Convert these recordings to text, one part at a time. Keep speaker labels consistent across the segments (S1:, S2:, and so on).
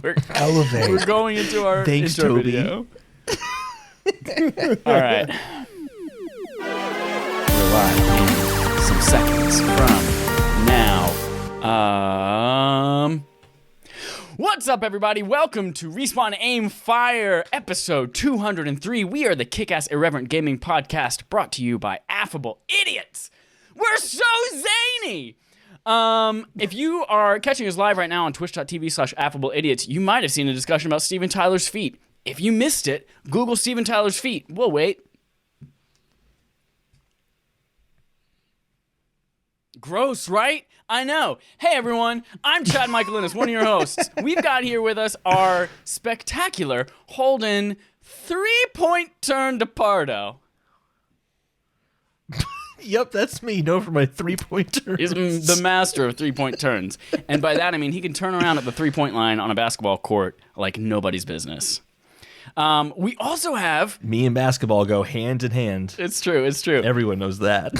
S1: Elevate.
S2: We're going into our
S1: Thanks,
S2: intro
S1: Toby.
S2: video. All right. We're live in some seconds from now. What's up, everybody? Welcome to Respawn Aim Fire, episode 203. We are the kick-ass irreverent gaming podcast brought to you by Affable Idiots. We're so zany! If you are catching us live right now on twitch.tv/affableidiots, you might have seen a discussion about Steven Tyler's feet. If you missed it, Google Steven Tyler's feet. We'll wait. Gross, right? I know. Hey, everyone. I'm Chad Michaelinis, one of your hosts. We've got here with us our spectacular Holden three-point turn to Pardo.
S1: Yep, that's me. No, for my three-point turns.
S2: He's the master of three-point turns. And by that, I mean he can turn around at the three-point line on a basketball court like nobody's business. We also have...
S1: Me and basketball go hand in hand.
S2: It's true, it's true.
S1: Everyone knows that.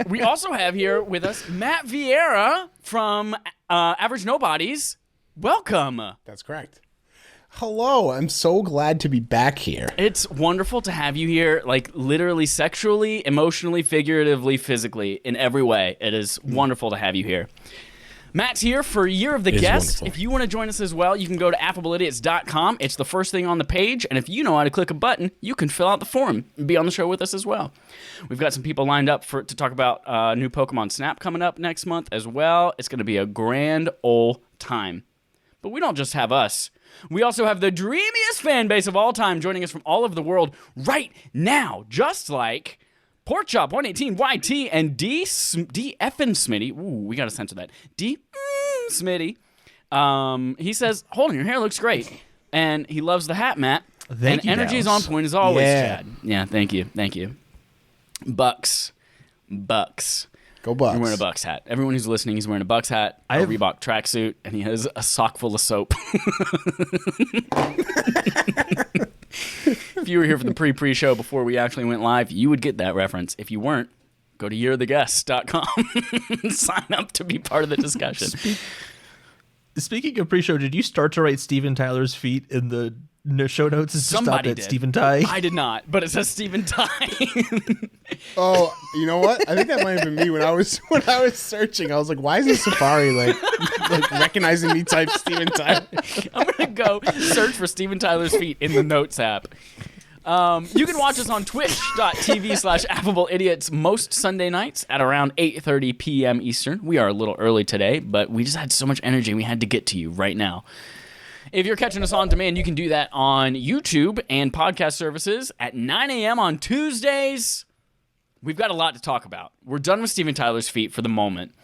S2: We also have here with us Matt Vieira from Average Nobodies. Welcome.
S3: That's correct. Hello, I'm so glad to be back here.
S2: It's wonderful to have you here, like literally sexually, emotionally, figuratively, physically, in every way. It is wonderful to have you here. Matt's here for Year of the Guest. If you want to join us as well, you can go to affableidiots.com. It's the first thing on the page, and if you know how to click a button, you can fill out the form and be on the show with us as well. We've got some people lined up to talk about new Pokemon Snap coming up next month as well. It's going to be a grand old time. But we don't just have us. We also have the dreamiest fan base of all time joining us from all over the world right now, just like Porkchop 118 YT and D effin' Smitty. Ooh, we gotta censor that. D Smitty. He says, "Holden, your hair looks great," and he loves the hat, Matt.
S1: Thank you.
S2: Energy is on point as always,
S3: Yeah.
S2: Chad. Yeah, thank you. Bucks.
S3: Go Bucks.
S2: You're wearing a Bucks hat. Everyone who's listening, he's wearing a Bucks hat, a Reebok tracksuit, and he has a sock full of soap. If you were here for the pre-show before we actually went live, you would get that reference. If you weren't, go to yearoftheguest.com and sign up to be part of the discussion.
S1: Speaking of pre-show, did you start to write Steven Tyler's feet in the show notes?
S2: Somebody did.
S1: Steven Ty?
S2: I did not, but it says Steven Ty.
S3: Oh, you know what? I think that might have been me when I was searching. I was like, why isn't Safari like recognizing me type Steven Tyler?
S2: I'm going to go search for Steven Tyler's feet in the Notes app. You can watch us on twitch.tv/affableidiots most Sunday nights at around 8:30 p.m. Eastern. We are a little early today, but we just had so much energy we had to get to you right now. If you're catching us on demand, you can do that on YouTube and podcast services at 9 a.m. on Tuesdays. We've got a lot to talk about. We're done with Steven Tyler's feet for the moment,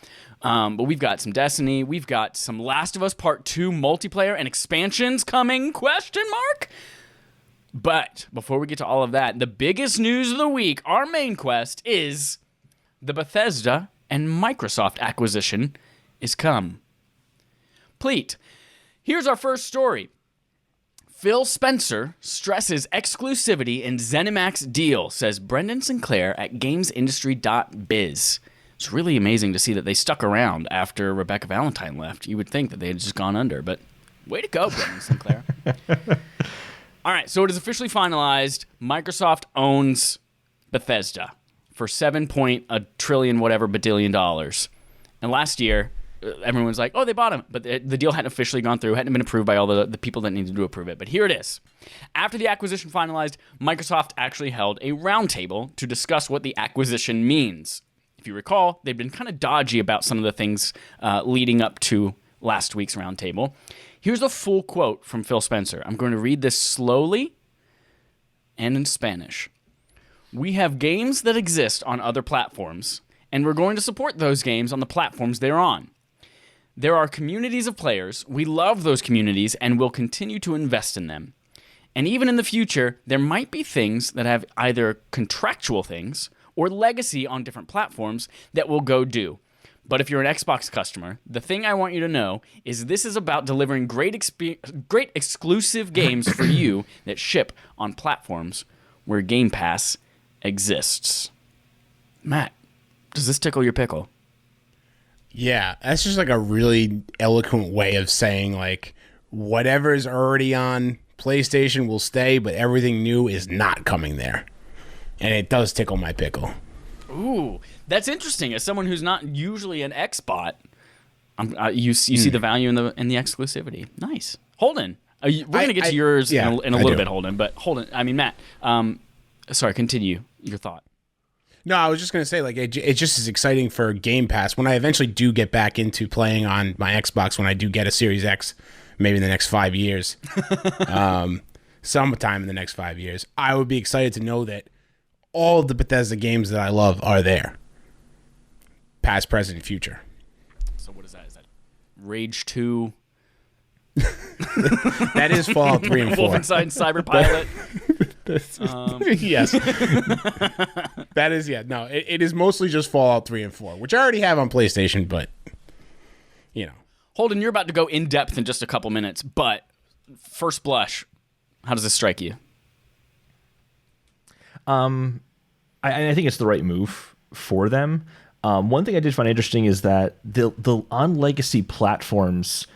S2: but we've got some Destiny. We've got some Last of Us Part 2 multiplayer and expansions coming, ? But before we get to all of that, the biggest news of the week, our main quest, is the Bethesda and Microsoft acquisition is come. Pleat. Here's our first story. Phil Spencer stresses exclusivity in ZeniMax deal, says Brendan Sinclair at GamesIndustry.biz. It's really amazing to see that they stuck around after Rebecca Valentine left. You would think that they had just gone under, but way to go, Brendan Sinclair. All right, so it is officially finalized. Microsoft owns Bethesda for $7 trillion whatever badillion dollars. And last year, everyone's like, oh, they bought him. But the deal hadn't officially gone through, hadn't been approved by all the people that needed to approve it. But here it is. After the acquisition finalized, Microsoft actually held a roundtable to discuss what the acquisition means. If you recall, they've been kind of dodgy about some of the things leading up to last week's roundtable. Here's a full quote from Phil Spencer. I'm going to read this slowly and in Spanish. We have games that exist on other platforms, and we're going to support those games on the platforms they're on. There are communities of players. We love those communities and will continue to invest in them. And even in the future, there might be things that have either contractual things or legacy on different platforms that we'll go do. But if you're an Xbox customer, the thing I want you to know is this is about delivering great exclusive games for you that ship on platforms where Game Pass exists. Matt, does this tickle your pickle?
S3: Yeah, that's just like a really eloquent way of saying like whatever is already on PlayStation will stay, but everything new is not coming there. And it does tickle my pickle.
S2: Ooh, that's interesting. As someone who's not usually an Xbot, you see the value in the exclusivity. Nice. Holden, we're going to get to yours in a little bit, Holden. But Holden, I mean, Matt, sorry, continue your thought.
S3: No, I was just going to say, like, it just is exciting for Game Pass. When I eventually do get back into playing on my Xbox, when I do get a Series X, maybe in the next 5 years, sometime in the next 5 years, I would be excited to know that all of the Bethesda games that I love are there. Past, present, and future.
S2: So what is that? Is that Rage 2?
S3: That is Fallout 3 and 4.
S2: Wolfenstein Cyberpilot.
S3: Yes. That is, no, it is mostly just Fallout 3 and 4, which I already have on PlayStation, but, you know.
S2: Holden, you're about to go in depth in just a couple minutes, but first blush, how does this strike you?
S1: I think it's the right move for them. One thing I did find interesting is that the on legacy platforms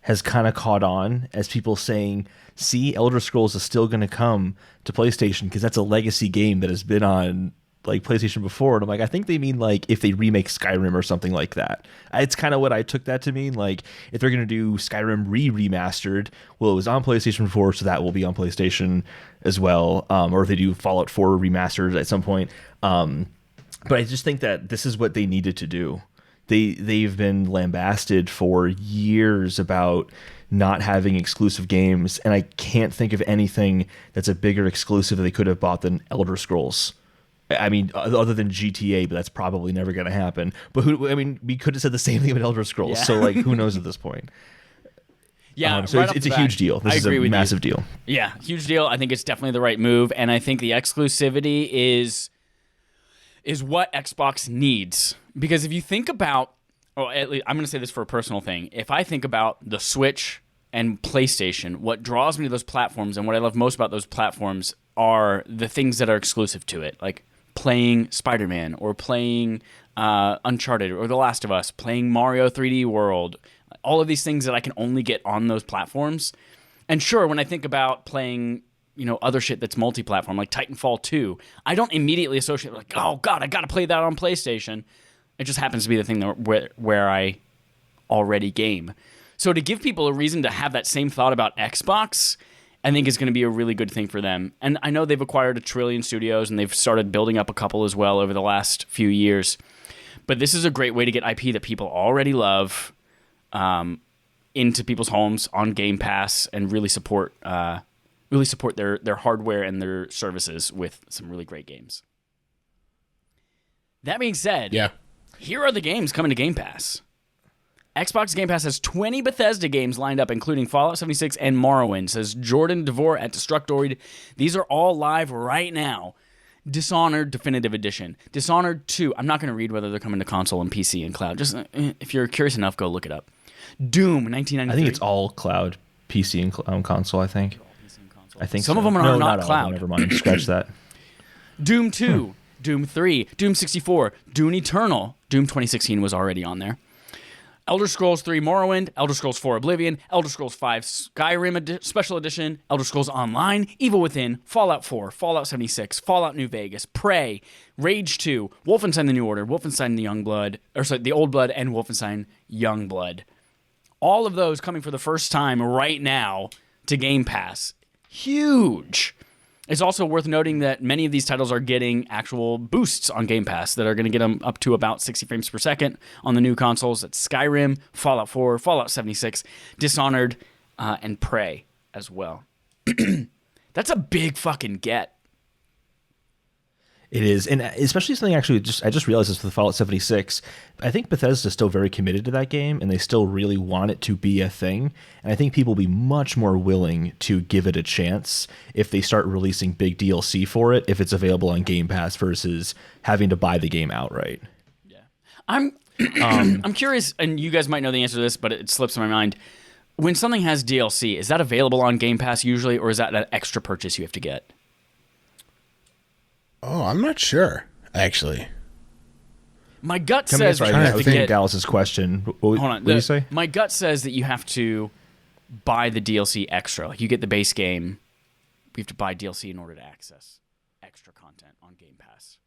S1: has kind of caught on as people saying, see, Elder Scrolls is still going to come to PlayStation because that's a legacy game that has been on like PlayStation before. And I'm like, I think they mean like if they remake Skyrim or something like that. It's kind of what I took that to mean. Like if they're going to do Skyrim remastered, well, it was on PlayStation before, so that will be on PlayStation as well. Or if they do Fallout 4 remastered at some point. But I just think that this is what they needed to do. They've been lambasted for years about not having exclusive games, and I can't think of anything that's a bigger exclusive that they could have bought than Elder Scrolls. I mean, other than GTA, but that's probably never going to happen. But we could have said the same thing about Elder Scrolls. Yeah. So, like, who knows at this point?
S2: Yeah,
S1: so it's a huge deal. This is a massive deal.
S2: Yeah, huge deal. I think it's definitely the right move, and I think the exclusivity is what Xbox needs. Because if you think about, at least I'm going to say this for a personal thing. If I think about the Switch and PlayStation, what draws me to those platforms and what I love most about those platforms are the things that are exclusive to it, like playing Spider-Man or playing Uncharted or The Last of Us, playing Mario 3D World, all of these things that I can only get on those platforms. And sure, when I think about playing other shit that's multi-platform, like Titanfall 2, I don't immediately associate like, oh God, I got to play that on PlayStation. It just happens to be the thing where I already game. So to give people a reason to have that same thought about Xbox, I think is going to be a really good thing for them. And I know they've acquired 1 trillion studios, and they've started building up a couple as well over the last few years. But this is a great way to get IP that people already love into people's homes on Game Pass and really support their hardware and their services with some really great games. That being said, here are the games coming to Game Pass. Xbox Game Pass has 20 Bethesda games lined up, including Fallout 76 and Morrowind, says Jordan DeVore at Destructoid. These are all live right now. Dishonored Definitive Edition. Dishonored 2. I'm not going to read whether they're coming to console and PC and cloud. Just if you're curious enough, go look it up. Doom 1993.
S1: I think it's all cloud, PC and console, I think. I think
S2: some of them are not cloud.
S1: Never mind. Scratch that.
S2: Doom 2, Doom 3, Doom 64, Doom Eternal. Doom 2016 was already on there. Elder Scrolls 3 Morrowind, Elder Scrolls 4 Oblivion, Elder Scrolls 5 Skyrim Special Edition, Elder Scrolls Online, Evil Within, Fallout 4, Fallout 76, Fallout New Vegas, Prey, Rage 2, Wolfenstein The New Order, Wolfenstein The Old Blood, and Wolfenstein Youngblood. All of those coming for the first time right now to Game Pass. Huge. It's also worth noting that many of these titles are getting actual boosts on Game Pass that are going to get them up to about 60 frames per second on the new consoles. That's Skyrim, Fallout 4, Fallout 76, Dishonored, and Prey as well. That's a big fucking get.
S1: It is, and especially something I just realized this with Fallout 76. I think Bethesda is still very committed to that game, and they still really want it to be a thing. And I think people will be much more willing to give it a chance if they start releasing big DLC for it, if it's available on Game Pass versus having to buy the game outright.
S2: Yeah, I'm curious, and you guys might know the answer to this, but it slips my mind. When something has DLC, is that available on Game Pass usually, or is that an extra purchase you have to get?
S3: Oh, I'm not sure, actually.
S2: My gut says
S1: I was thinking Dallas's question. What did you say?
S2: My gut says that you have to buy the DLC extra. Like you get the base game, we have to buy DLC in order to access extra content on Game Pass.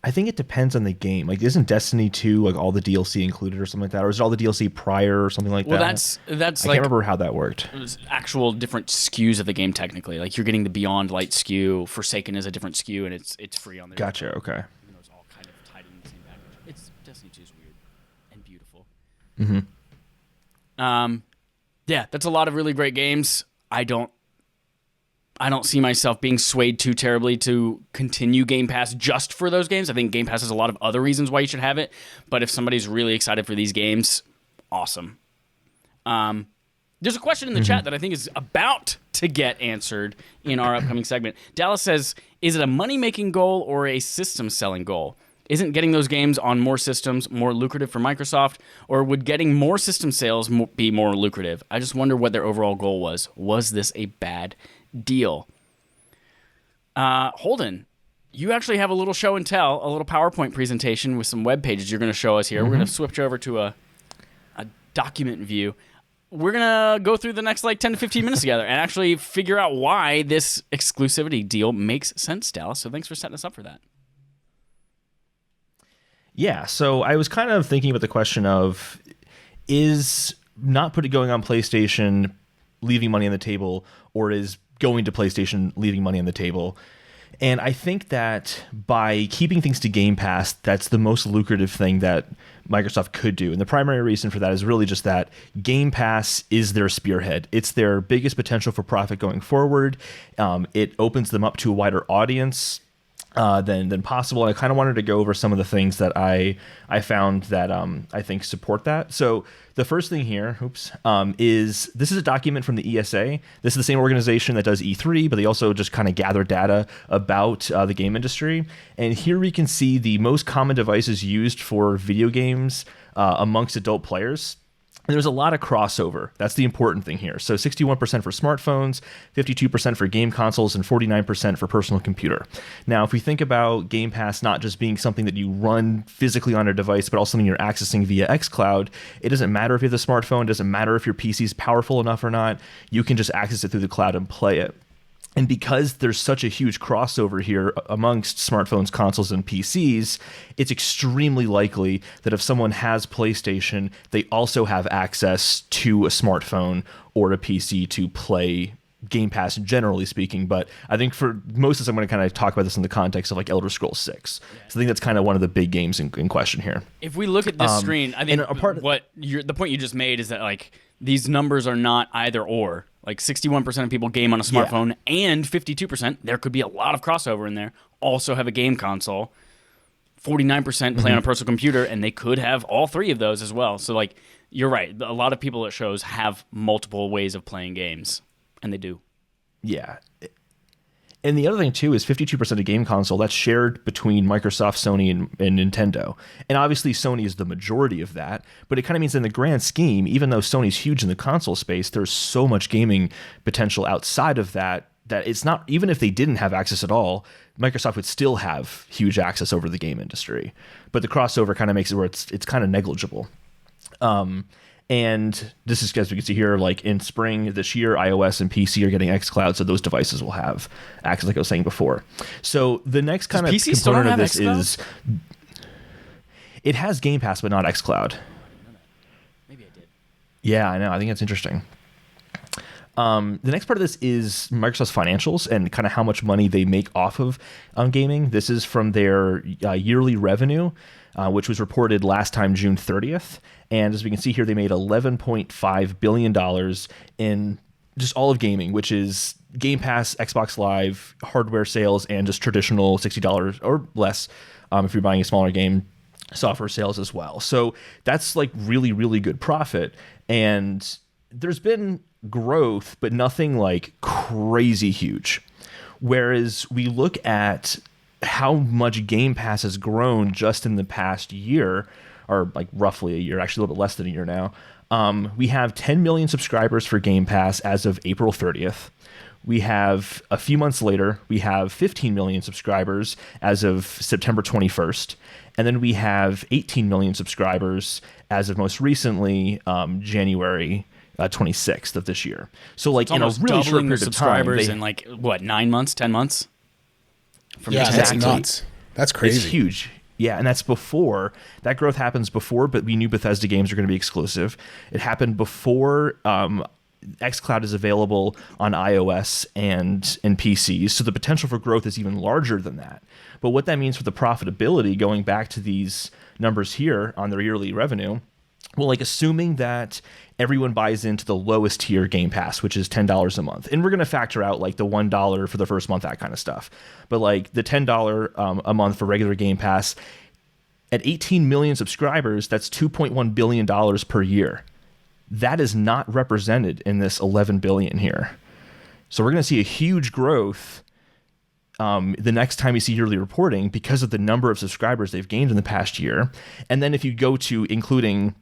S1: I think it depends on the game. Like, isn't Destiny 2 like all the DLC included or something like that, or is it all the DLC prior or something like that?
S2: Well, that's
S1: I
S2: like
S1: can't remember how that worked.
S2: actual different SKUs of the game technically. Like you're getting the Beyond Light SKU, Forsaken is a different SKU, and it's free on there.
S1: Gotcha. Okay.
S2: Even though it's all kind of tied in the same package. It's Destiny 2 is weird and beautiful. Yeah, that's a lot of really great games. I don't see myself being swayed too terribly to continue Game Pass just for those games. I think Game Pass has a lot of other reasons why you should have it. But if somebody's really excited for these games, awesome. There's a question in the chat that I think is about to get answered in our upcoming segment. Dallas says, is it a money-making goal or a system-selling goal? Isn't getting those games on more systems more lucrative for Microsoft, or would getting more system sales be more lucrative? I just wonder what their overall goal was. Was this a bad deal? Holden, you actually have a little show and tell, a little PowerPoint presentation with some web pages you're going to show us here. We're going to switch over to a document view. We're going to go through the next 10 to 15 minutes together and actually figure out why this exclusivity deal makes sense, Dallas. So thanks for setting us up for that.
S1: Yeah, so I was kind of thinking about the question of, is not going on PlayStation leaving money on the table, or is going to PlayStation leaving money on the table? And I think that by keeping things to Game Pass, that's the most lucrative thing that Microsoft could do. And the primary reason for that is really just that Game Pass is their spearhead. It's their biggest potential for profit going forward. It opens them up to a wider audience than possible. And I kind of wanted to go over some of the things that I found that I think support that. So the first thing here, is this is a document from the ESA. This is the same organization that does E3, but they also just kind of gather data about the game industry. And here we can see the most common devices used for video games amongst adult players. And there's a lot of crossover. That's the important thing here. So 61% for smartphones, 52% for game consoles, and 49% for personal computer. Now, if we think about Game Pass not just being something that you run physically on a device, but also something you're accessing via xCloud, it doesn't matter if you have the smartphone, it doesn't matter if your PC is powerful enough or not, you can just access it through the cloud and play it. And because there's such a huge crossover here amongst smartphones, consoles, and PCs, it's extremely likely that if someone has PlayStation, they also have access to a smartphone or a PC to play Game Pass, generally speaking. But I think for most of us, I'm going to kind of talk about this in the context of Elder Scrolls 6. So I think that's kind of one of the big games in question here.
S2: If we look at this screen, I think the point you just made is that these numbers are not either or. 61% of people game on a smartphone, and 52%, there could be a lot of crossover in there, also have a game console. 49% play on a personal computer, and they could have all three of those as well. So, you're right. A lot of people at shows have multiple ways of playing games, and they do.
S1: Yeah. And the other thing, too, is 52% of game console, that's shared between Microsoft, Sony, and Nintendo. And obviously, Sony is the majority of that. But it kind of means in the grand scheme, even though Sony's huge in the console space, there's so much gaming potential outside of that it's not, even if they didn't have access at all, Microsoft would still have huge access over the game industry. But the crossover kind of makes it where it's kind of negligible. And this is, as we can see here, in spring this year, iOS and PC are getting xCloud, so those devices will have access, like I was saying before. So the next kind of
S2: PC
S1: component of this
S2: xCloud?
S1: is it has Game Pass, but not xCloud.
S2: Maybe I did.
S1: Yeah, I know. I think that's interesting. The next part of this is Microsoft's financials and kind of how much money they make off of gaming. This is from their yearly revenue, which was reported last time June 30th. And as we can see here, they made $11.5 billion in just all of gaming, which is Game Pass, Xbox Live, hardware sales, and just traditional $60 or less if you're buying a smaller game, software sales as well. So that's really, really good profit. And there's been growth, but nothing crazy huge. Whereas we look at how much Game Pass has grown just in the past year, or roughly a year, actually a little bit less than a year now. We have 10 million subscribers for Game Pass as of April 30th. We have, a few months later, we have 15 million subscribers as of September 21st. And then we have 18 million subscribers as of most recently, January 26th of this year. So like
S2: It's
S1: in a
S2: almost
S1: really short
S2: doubling the
S1: period of time,
S2: subscribers
S1: they,
S2: in like what, 9 months, 10 months?
S3: Yeah, that's nuts. That's crazy.
S1: It's huge. Yeah, and that's before that growth happens before, but we knew Bethesda games are going to be exclusive. It happened before xCloud is available on iOS and PCs, so the potential for growth is even larger than that. But what that means for the profitability, going back to these numbers here on their yearly revenue, well, like assuming that everyone buys into the lowest tier Game Pass, which is $10 a month, and we're going to factor out like the $1 for the first month, that kind of stuff. But like the $10 a month for regular Game Pass, at 18 million subscribers, that's $2.1 billion per year. That is not represented in this 11 billion here. So we're going to see a huge growth the next time you see yearly reporting because of the number of subscribers they've gained in the past year. And then if you go to including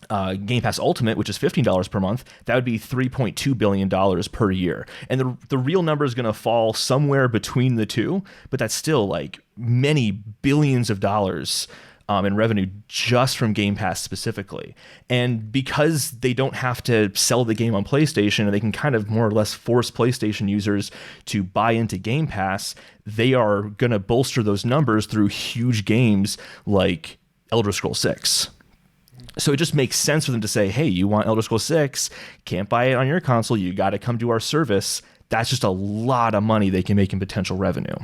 S1: Game Pass Ultimate, which is $15 per month, that would be $3.2 billion per year. And the real number is going to fall somewhere between the two, but that's still like many billions of dollars in revenue just from Game Pass specifically. And because they don't have to sell the game on PlayStation, and they can kind of more or less force PlayStation users to buy into Game Pass, they are going to bolster those numbers through huge games like Elder Scrolls 6. So it just makes sense for them to say, hey, you want Elder Scrolls 6, can't buy it on your console, you got to come to our service. That's just a lot of money they can make in potential revenue.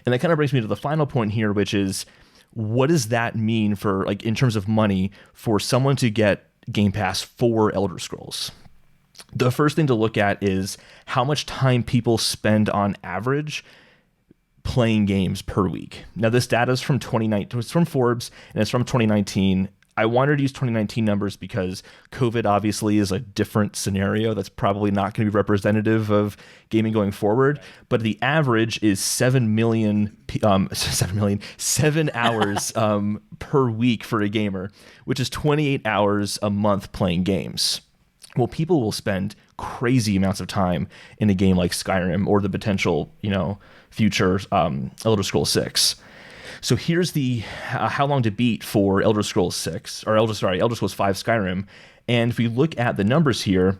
S1: And that kind of brings me to the final point here, which is, what does that mean for, like, in terms of money for someone to get Game Pass for Elder Scrolls? The first thing to look at is how much time people spend on average playing games per week. Now, this data is from 2019. It's from Forbes, and it's from 2019. I wanted to use 2019 numbers because COVID obviously is a different scenario that's probably not going to be representative of gaming going forward. But the average is 7 hours per week for a gamer, which is 28 hours a month playing games. Well, people will spend crazy amounts of time in a game like Skyrim or the potential, future Elder Scrolls 6. So here's the how long to beat for Elder Scrolls 6 or Elder Scrolls 5 Skyrim. And if we look at the numbers here,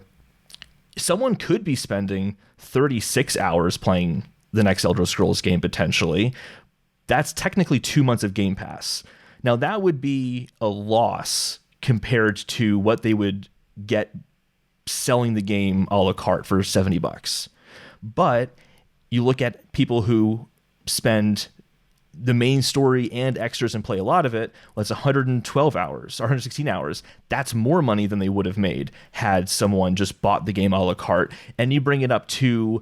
S1: someone could be spending 36 hours playing the next Elder Scrolls game potentially. That's technically 2 months of Game Pass. Now that would be a loss compared to what they would get selling the game a la carte for $70. But you look at people who spend the main story and extras and play a lot of it, well, that's 112 hours, 116 hours. That's more money than they would have made had someone just bought the game a la carte. And you bring it up to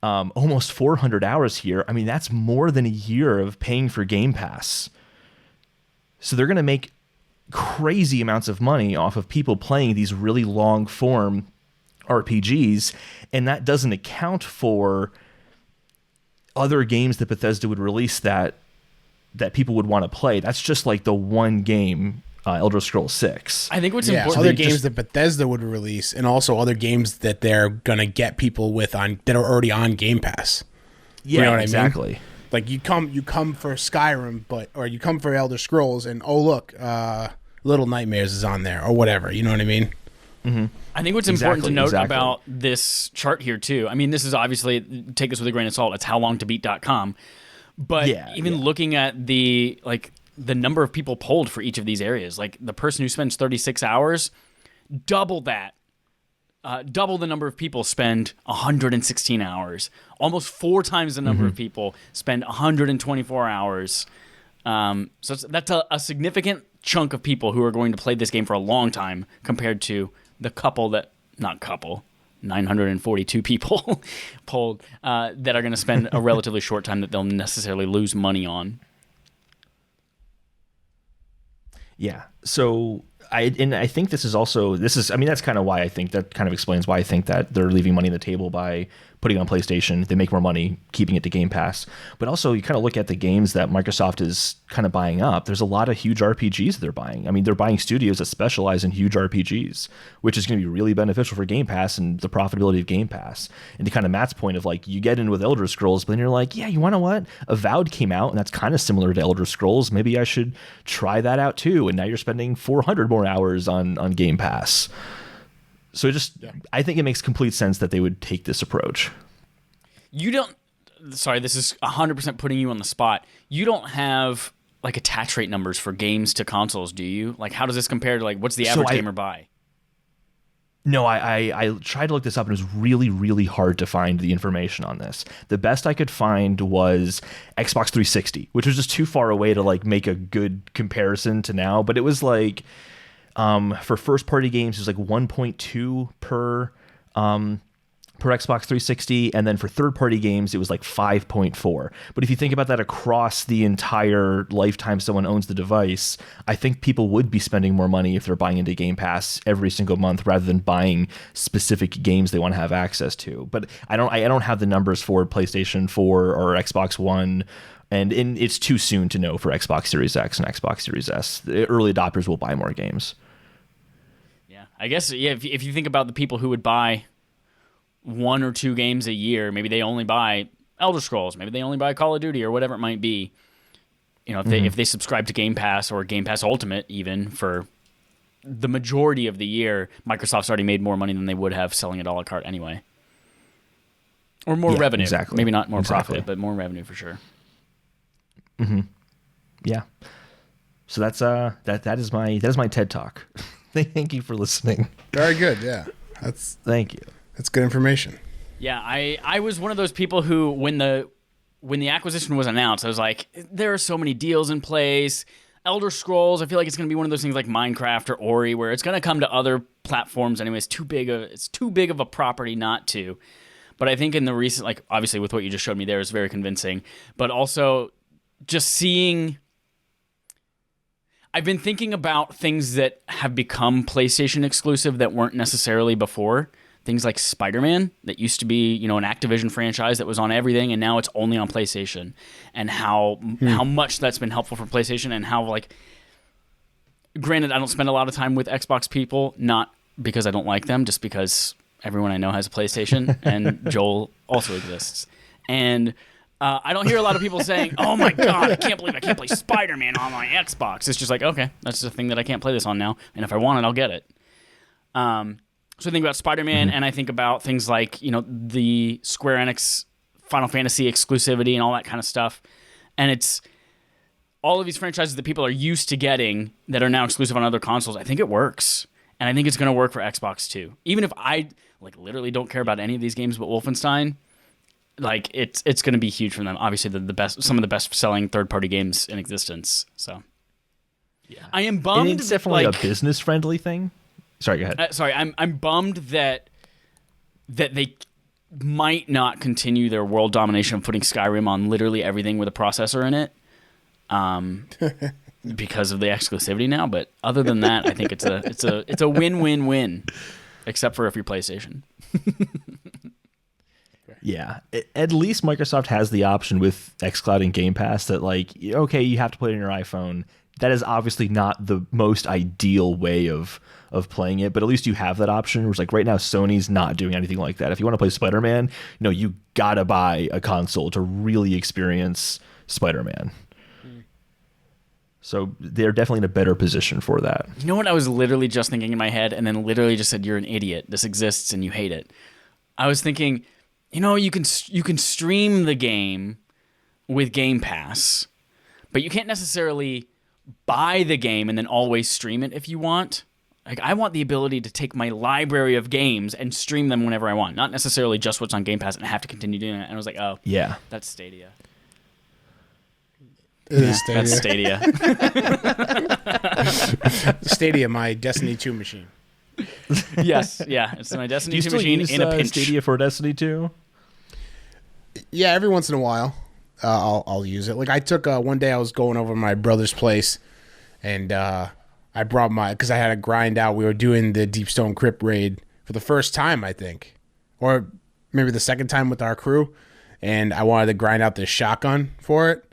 S1: almost 400 hours here. I mean, that's more than a year of paying for Game Pass. So they're going to make crazy amounts of money off of people playing these really long form RPGs. And that doesn't account for other games that Bethesda would release that people would want to play. That's just like the one game, Elder Scrolls 6.
S2: I think what's important,
S3: other games that Bethesda would release, and also other games that they're gonna get people with on that are already on Game Pass.
S1: Yeah,
S3: you know what
S1: exactly.
S3: I mean? Like you come for Skyrim, or you come for Elder Scrolls, and oh look, Little Nightmares is on there, or whatever. You know what I mean?
S1: Mm-hmm.
S2: I think what's important to note about this chart here too, I mean, this is obviously, take this with a grain of salt, it's howlongtobeat.com, but looking at the number of people polled for each of these areas, like the person who spends 36 hours, double that. Double the number of people spend 116 hours. Almost 4 times the number of people spend 124 hours. So that's a significant chunk of people who are going to play this game for a long time compared to the 942 people polled that are going to spend a relatively short time that they'll necessarily lose money on.
S1: Yeah. So I think that's kind of why I think that kind of explains why I think that they're leaving money on the table by putting it on PlayStation. They make more money keeping it to Game Pass. But also you kind of look at the games that Microsoft is kind of buying up. There's a lot of huge RPGs they're buying. I mean, they're buying studios that specialize in huge RPGs, which is going to be really beneficial for Game Pass and the profitability of Game Pass. And to kind of Matt's point of like, you get in with Elder Scrolls, but then you're like, yeah, you want to know what? Avowed came out and that's kind of similar to Elder Scrolls. Maybe I should try that out too. And now you're spending 400 more hours on Game Pass. So I think it makes complete sense that they would take this approach.
S2: You don't. Sorry, this is 100% putting you on the spot. You don't have like attach rate numbers for games to consoles, do you? Like, how does this compare to like what's the average gamer buy?
S1: No, I tried to look this up, and it was really, really hard to find the information on this. The best I could find was Xbox 360, which was just too far away to like make a good comparison to now. But it was like for first party games, it was like 1.2 per Xbox 360, and then for third-party games, it was like 5.4. But if you think about that across the entire lifetime someone owns the device, I think people would be spending more money if they're buying into Game Pass every single month rather than buying specific games they want to have access to. But I don't have the numbers for PlayStation 4 or Xbox One, and it's too soon to know for Xbox Series X and Xbox Series S. The early adopters will buy more games.
S2: Yeah, I guess if you think about the people who would buy 1 or 2 games a year, maybe they only buy Elder Scrolls, maybe they only buy Call of Duty or whatever it might be. You know, if they subscribe to Game Pass or Game Pass Ultimate even for the majority of the year, Microsoft's already made more money than they would have selling it a la carte anyway. Or more revenue.
S1: Exactly.
S2: Maybe not more profit, but more revenue for sure.
S1: Yeah. So that is my TED Talk. Thank you for listening.
S3: Very good. Yeah.
S1: Thank you.
S3: That's good information.
S2: Yeah, I was one of those people who, when the acquisition was announced, I was like, there are so many deals in place. Elder Scrolls, I feel like it's going to be one of those things like Minecraft or Ori, where it's going to come to other platforms anyway. It's too big of a property not to. But I think in the recent, like obviously with what you just showed me there is very convincing. But also just seeing, I've been thinking about things that have become PlayStation exclusive that weren't necessarily before. Things like Spider-Man that used to be, you know, an Activision franchise that was on everything, and now it's only on PlayStation. And how much that's been helpful for PlayStation, and how, like, granted, I don't spend a lot of time with Xbox people, not because I don't like them, just because everyone I know has a PlayStation, and Joel also exists. And I don't hear a lot of people saying, "Oh my God, I can't believe I can't play Spider-Man on my Xbox." It's just like, okay, that's the thing that I can't play this on now, and if I want it, I'll get it. So I think about Spider-Man, and I think about things like, you know, the Square Enix Final Fantasy exclusivity and all that kind of stuff. And it's all of these franchises that people are used to getting that are now exclusive on other consoles. I think it works. And I think it's going to work for Xbox too. Even if I like literally don't care about any of these games but Wolfenstein, like it's going to be huge for them. Obviously some of the best selling third-party games in existence. So yeah. I am bummed.
S1: And it's definitely a business friendly thing. Sorry, go ahead.
S2: I'm bummed that they might not continue their world domination of putting Skyrim on literally everything with a processor in it, because of the exclusivity now. But other than that, I think it's a win-win-win, except for if you're PlayStation.
S1: Yeah, at least Microsoft has the option with xCloud and Game Pass that, like, okay, you have to play it on your iPhone. That is obviously not the most ideal way of playing it, but at least you have that option. Whereas, like, right now, Sony's not doing anything like that. If you want to play Spider-Man, you gotta buy a console to really experience Spider-Man. So they're definitely in a better position for that.
S2: You know what I was literally just thinking in my head, and then literally just said, "You're an idiot. This exists and you hate it." I was thinking, you can stream the game with Game Pass, but you can't necessarily buy the game and then always stream it if you want. Like, I want the ability to take my library of games and stream them whenever I want, not necessarily just what's on Game Pass and have to continue doing it. And I was like, oh, yeah, that's Stadia. That's Stadia.
S3: Stadia, my Destiny 2 machine.
S2: Yes, yeah, it's my Destiny 2 machine
S1: use,
S2: in a pinch.
S1: Stadia for Destiny 2?
S3: Yeah, every once in a while, I'll use it. Like, I took one day I was going over to my brother's place, and I brought because I had to grind out. We were doing the Deep Stone Crypt raid for the first time, I think, or maybe the second time with our crew, and I wanted to grind out this shotgun for it,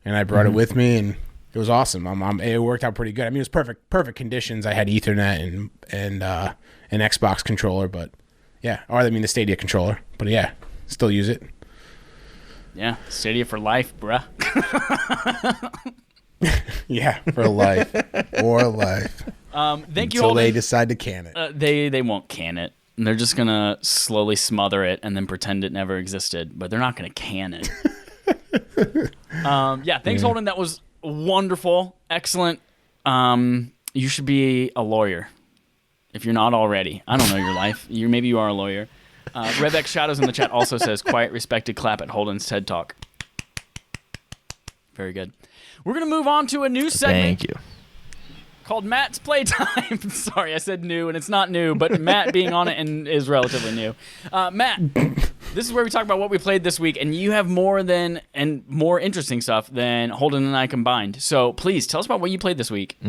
S3: and I brought it with me, and it was awesome. It worked out pretty good. I mean, it was perfect conditions. I had Ethernet and an Xbox controller, but yeah, or I mean the Stadia controller, but yeah, still use it.
S2: Yeah, Stadia for life, bruh.
S3: Yeah, for life. For life.
S2: Thank you,
S3: Until
S2: Holden.
S3: they decide to can it.
S2: They won't can it. They're just gonna slowly smother it and then pretend it never existed. But they're not gonna can it. Thanks, Holden. That was wonderful, excellent. You should be a lawyer if you're not already. I don't know your life. Maybe you are a lawyer. Rebex Shadows in the chat also says, quiet, respected clap at Holden's TED Talk. Very good. We're going to move on to a new segment.
S1: Thank you.
S2: Called Matt's Playtime. Sorry, I said new, and it's not new, but Matt being on it is relatively new. Matt, this is where we talk about what we played this week, and you have more interesting stuff than Holden and I combined. So please, tell us about what you played this week.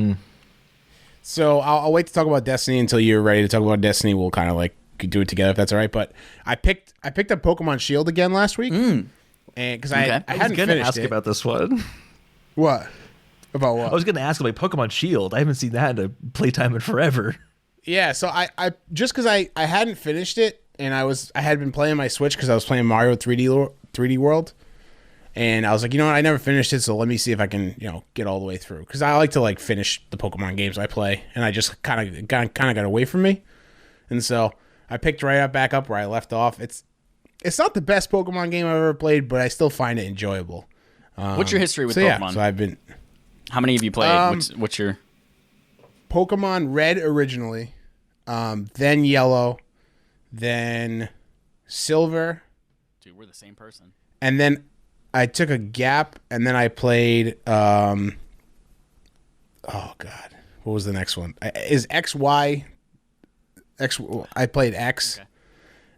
S3: So I'll wait to talk about Destiny until you're ready to talk about Destiny. We'll kind of like do it together if that's all right. But I picked up Pokemon Shield again last week, and because I hadn't
S1: I was going to ask
S3: it.
S1: about this one.
S3: What? About what?
S1: I was going to ask about Pokemon Shield. I haven't seen that in a playtime in forever.
S3: Yeah, so I just because I hadn't finished it, and I had been playing my Switch because I was playing Mario 3D World, and I was like, you know what, I never finished it, so let me see if I can get all the way through, because I like to like finish the Pokemon games I play, and I just kind of got away from me, and so I picked right back up where I left off. It's not the best Pokemon game I've ever played, but I still find it enjoyable.
S2: What's your history with
S3: Pokemon?
S2: Pokemon?
S3: Yeah, so I've been.
S2: How many have you played? What's your
S3: Pokemon Red originally, then Yellow, then Silver.
S2: Dude, we're the same person.
S3: And then I took a gap, and then I played. Oh God, what was the next one? Is XY? I played X,
S2: Okay.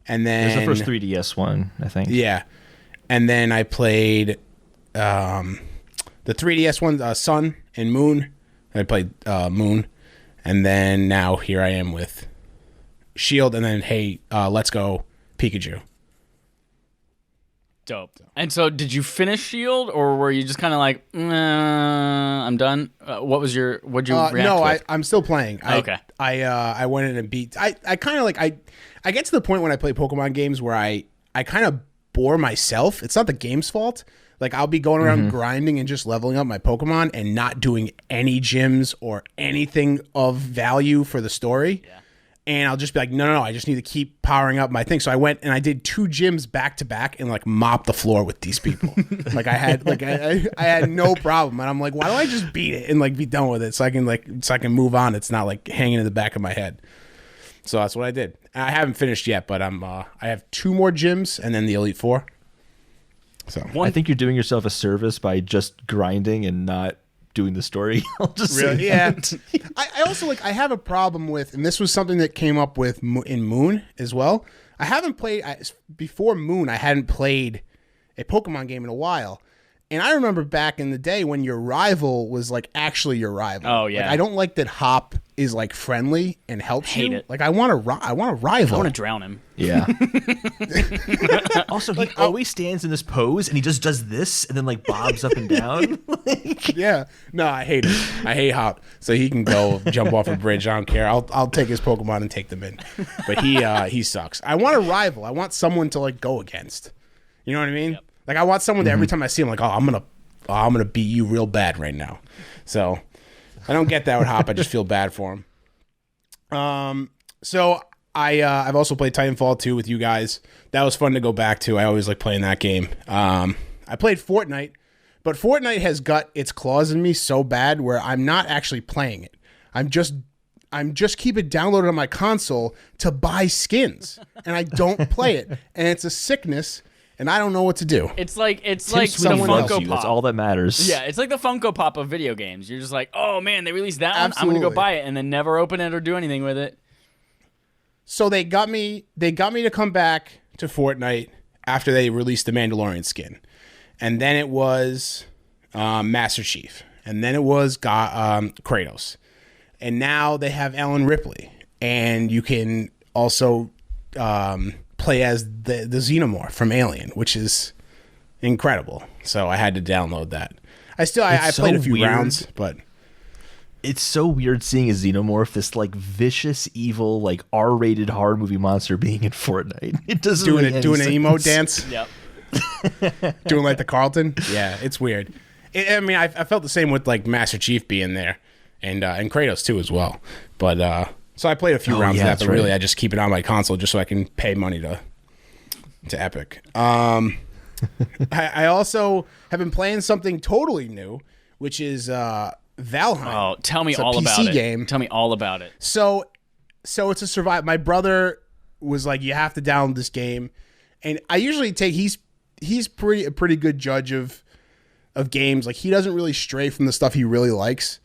S3: and then
S1: There's the first 3DS one, I think.
S3: Yeah, and then I played the 3DS one, Sun and Moon. I played Moon, and then now here I am with Shield, and then hey, let's go Pikachu.
S2: Dope. And so, did you finish Shield, or were you just kind of like, I'm done? What'd you react
S3: No,
S2: with?
S3: I'm still playing.
S2: Okay.
S3: I went in and beat. I kind of like I get to the point when I play Pokemon games where I kind of bore myself. It's not the game's fault. Like, I'll be going around grinding and just leveling up my Pokemon and not doing any gyms or anything of value for the story.
S2: Yeah.
S3: And I'll just be like, no, I just need to keep powering up my thing. So I went and I did 2 gyms back to back and like mopped the floor with these people. Like I had no problem. And I'm like, why don't I just beat it and like be done with it so I can move on. It's not like hanging in the back of my head. So that's what I did. And I haven't finished yet, but I have 2 more gyms and then the Elite Four. So
S1: I think you're doing yourself a service by just grinding and not doing the story. I'll just say that.
S3: I also I have a problem with, and this was something that came up with in Moon as well. I haven't played before Moon. I hadn't played a Pokemon game in a while, and I remember back in the day when your rival was like actually your rival.
S2: Oh yeah.
S3: Like, I don't like that Hop is like friendly and helps
S2: Hate
S3: you.
S2: it.
S3: Like I want a rival.
S2: I want to drown him.
S1: Yeah. Also, he always stands in this pose and he just does this and then like bobs up and down.
S3: Yeah. No, I hate it. I hate Hop. So he can go jump off a bridge. I don't care. I'll take his Pokemon and take them in. But he sucks. I want a rival. I want someone to like go against. You know what I mean? Yep. Like I want someone that every time I see him, like, I'm gonna beat you real bad right now. So I don't get that with Hop. I just feel bad for him. So I've also played Titanfall 2 with you guys. That was fun to go back to. I always like playing that game. I played Fortnite, but Fortnite has got its claws in me so bad where I'm not actually playing it. I'm just keep it downloaded on my console to buy skins, and I don't play it, and it's a sickness. And I don't know what to do.
S2: It's like
S1: Someone
S2: the
S1: loves
S2: Funko
S1: you.
S2: Pop.
S1: That's all that matters.
S2: Yeah, it's like the Funko Pop of video games. You're just like, oh man, they released that one. I'm
S3: Absolutely.
S2: gonna go buy it and then never open it or do anything with it.
S3: So they got me to come back to Fortnite after they released the Mandalorian skin, and then it was Master Chief, and then it was Kratos, and now they have Ellen Ripley, and you can also play as the Xenomorph from Alien, which is incredible. So I had to download that. I played a few rounds, but
S1: it's so weird seeing a Xenomorph, this like vicious, evil, like R-rated horror movie monster being in Fortnite. It doesn't
S3: doing
S1: make any
S3: an
S1: sense.
S3: emo dance.
S2: Yep.
S3: Doing like the Carlton. Yeah, it's weird. I felt the same with like Master Chief being there. and Kratos too as well. But so I played a few rounds of that, but really I just keep it on my console just so I can pay money to Epic. I also have been playing something totally new, which is Valheim.
S2: Oh, tell me
S3: It's a
S2: all about
S3: PC
S2: it.
S3: game.
S2: Tell me all about it.
S3: So it's a survive. My brother was like, you have to download this game, and I usually take. He's a pretty good judge of games. Like, he doesn't really stray from the stuff he really likes.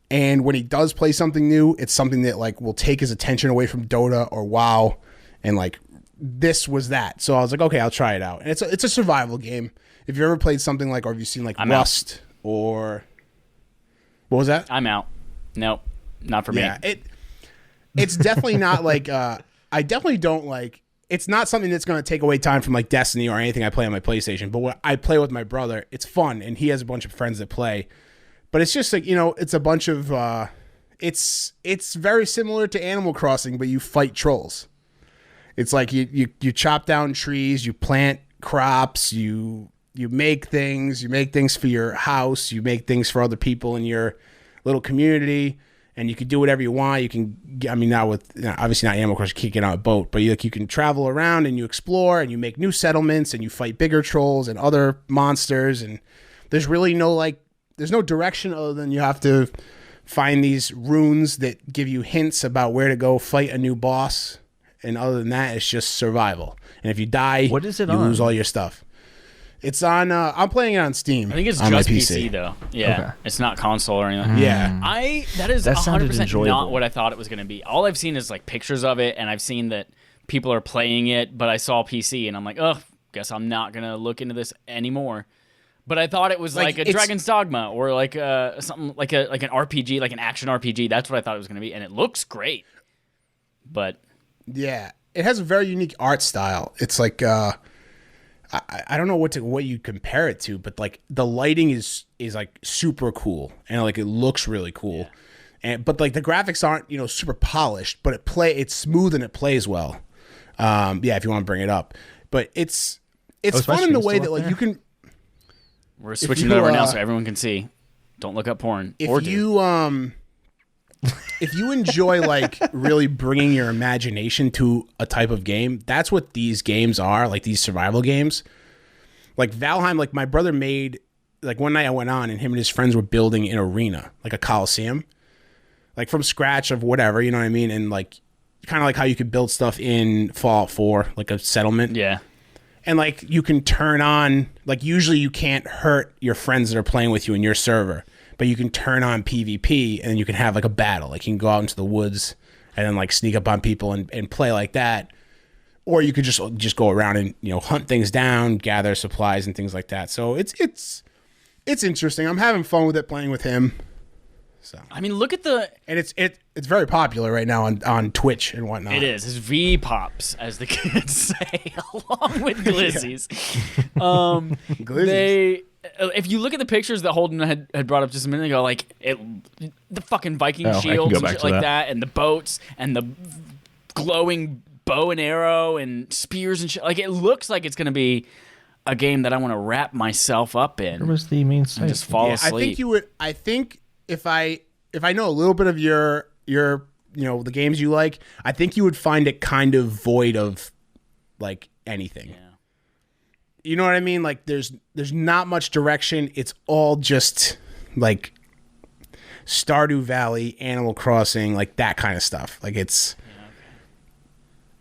S3: And when he does play something new, it's something that like will take his attention away from Dota or WoW, and like this was that. So I was like, okay, I'll try it out. And it's a survival game. If you ever played something like, or have you seen like Rust or what was that?
S2: I'm out. Nope, not for me.
S3: Yeah, it's definitely not like I definitely don't like. It's not something that's going to take away time from like Destiny or anything I play on my PlayStation. But when I play with my brother, it's fun, and he has a bunch of friends that play. But it's just like, it's a bunch of it's very similar to Animal Crossing, but you fight trolls. It's like you chop down trees, you plant crops, you make things for your house, you make things for other people in your little community, and you can do whatever you want. You can, now with obviously not Animal Crossing, you can't get on a boat, but you can travel around and you explore and you make new settlements and you fight bigger trolls and other monsters, and there's really there's no direction other than you have to find these runes that give you hints about where to go fight a new boss. And other than that, it's just survival. And if you die,
S1: what is it
S3: you
S1: on?
S3: lose all your stuff. It's on. I'm playing it on Steam.
S2: I think it's
S3: on
S2: just
S3: my
S2: PC though. Yeah,
S3: Okay.
S2: It's not console or anything.
S3: Yeah.
S2: That is
S1: That sounded
S2: 100%
S1: enjoyable.
S2: not what I thought it was going to be. All I've seen is like pictures of it, and I've seen that people are playing it, but I saw PC, and I'm like, ugh, guess I'm not going to look into this anymore. But I thought it was like a Dragon's Dogma or like something like an RPG, like an action RPG. That's what I thought it was going to be, and it looks great. But
S3: Yeah, it has a very unique art style. It's like I don't know what you compare it to, but like the lighting is like super cool, and like it looks really cool. Yeah. But like the graphics aren't super polished, but it's smooth and it plays well. If you want to bring it up, but it's fun in the way that like you can.
S2: We're switching it over now so everyone can see. Don't look up porn.
S3: If you enjoy like really bringing your imagination to a type of game, that's what these games are, like these survival games. Like Valheim, like my brother made, like one night I went on and him and his friends were building an arena, like a coliseum, like from scratch of whatever, you know what I mean? And like kind of like how you could build stuff in Fallout 4, like a settlement.
S2: Yeah.
S3: And like you can turn on, like usually you can't hurt your friends that are playing with you in your server, but you can turn on PvP and you can have like a battle. Like you can go out into the woods and then like sneak up on people and play like that. Or you could just go around and hunt things down, gather supplies and things like that. So it's interesting. I'm having fun with it, playing with him. So
S2: I mean, look at
S3: and it's very popular right now on Twitch and whatnot.
S2: It is. It's V-pops, as the kids say, along with glizzies.
S3: Glizzies.
S2: If you look at the pictures that Holden had brought up just a minute ago, like the fucking Viking shields and shit like that, and the boats and the glowing bow and arrow and spears and shit, like it looks like it's gonna be a game that I want to wrap myself up in.
S1: Where was the main site?
S2: And just fall asleep.
S3: I think you would. I think if I know a little bit of your the games you like, I think you would find it kind of void of like anything.
S2: Yeah.
S3: You know what I mean? Like there's not much direction. It's all just like Stardew Valley, Animal Crossing, like that kind of stuff. Like it's.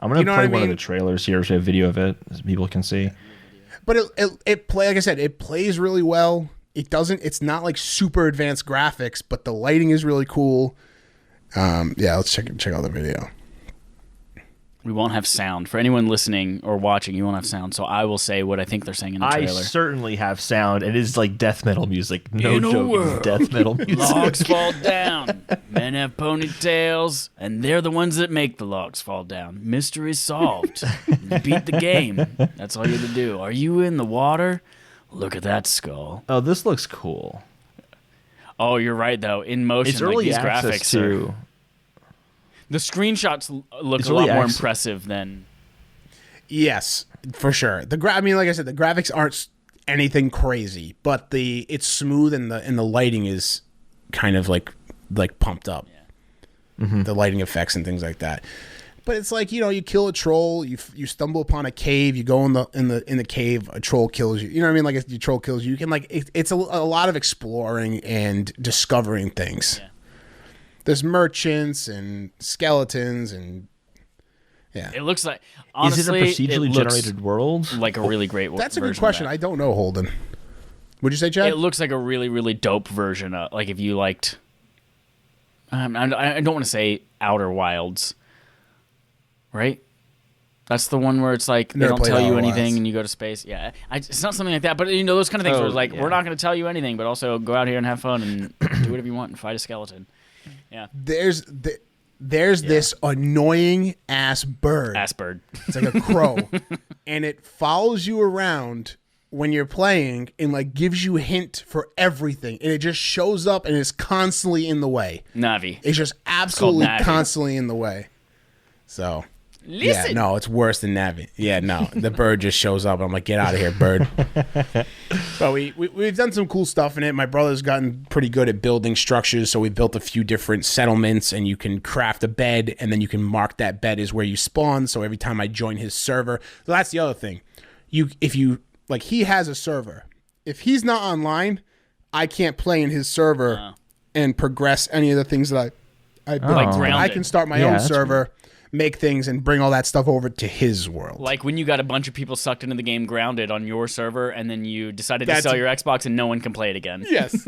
S1: I'm gonna play one of the trailers here so I have video of it so people can see.
S3: But it play like I said, it plays really well. It's not like super advanced graphics, but the lighting is really cool. Let's check out the video.
S2: We won't have sound. For anyone listening or watching, you won't have sound, so I will say what I think they're saying in the trailer.
S1: I certainly have sound. It is like death metal music. No joke, it's death metal music.
S2: Logs fall down. Men have ponytails, and they're the ones that make the logs fall down. Mystery solved. You beat the game. That's all you have to do. Are you in the water? Look at that skull.
S1: Oh, this looks cool.
S2: Oh, you're right, though. In motion,
S1: It's early
S2: these
S1: access
S2: graphics
S1: too.
S2: The screenshots look a
S1: early
S2: lot more
S1: access.
S2: impressive than...
S3: Yes, for sure. I mean, like I said, the graphics aren't anything crazy, but it's smooth and the lighting is kind of like like pumped up. The lighting effects and things like that. But it's like, you kill a troll, you stumble upon a cave, you go in the cave, a troll kills you. You know what I mean? Like if the troll kills you, you can it's a lot of exploring and discovering things. Yeah. There's merchants and skeletons and
S2: It looks like, honestly,
S1: is it a procedurally generated world?
S2: Like a really great
S3: That's a good question. I don't know, Holden. Would you say, Chad?
S2: It looks like a really, really dope version of, like, if you liked, I don't want to say Outer Wilds, right? That's the one where it's like they don't tell you anything and you go to space. Yeah, it's not something like that, but those kind of things where it's like, we're not going to tell you anything, but also go out here and have fun and do whatever you want and fight a skeleton. Yeah.
S3: There's this annoying ass bird. It's like a crow, and it follows you around when you're playing and like gives you a hint for everything, and it just shows up and is constantly in the way.
S2: Navi.
S3: It's just absolutely constantly in the way. So
S2: listen.
S3: Yeah, no, it's worse than Navi. Yeah, no, the bird just shows up. I'm like, get out of here, bird. But we've done some cool stuff in it. My brother's gotten pretty good at building structures, so we built a few different settlements, and you can craft a bed, and then you can mark that bed as where you spawn. So every time I join his server, so that's the other thing. Like, he has a server. If he's not online, I can't play in his server and progress any of the things that I built.
S2: Like Grounded.
S3: I can start my own server, make things, and bring all that stuff over to his world.
S2: Like when you got a bunch of people sucked into the game Grounded on your server, and then you decided to sell your Xbox and no one can play it again.
S3: Yes.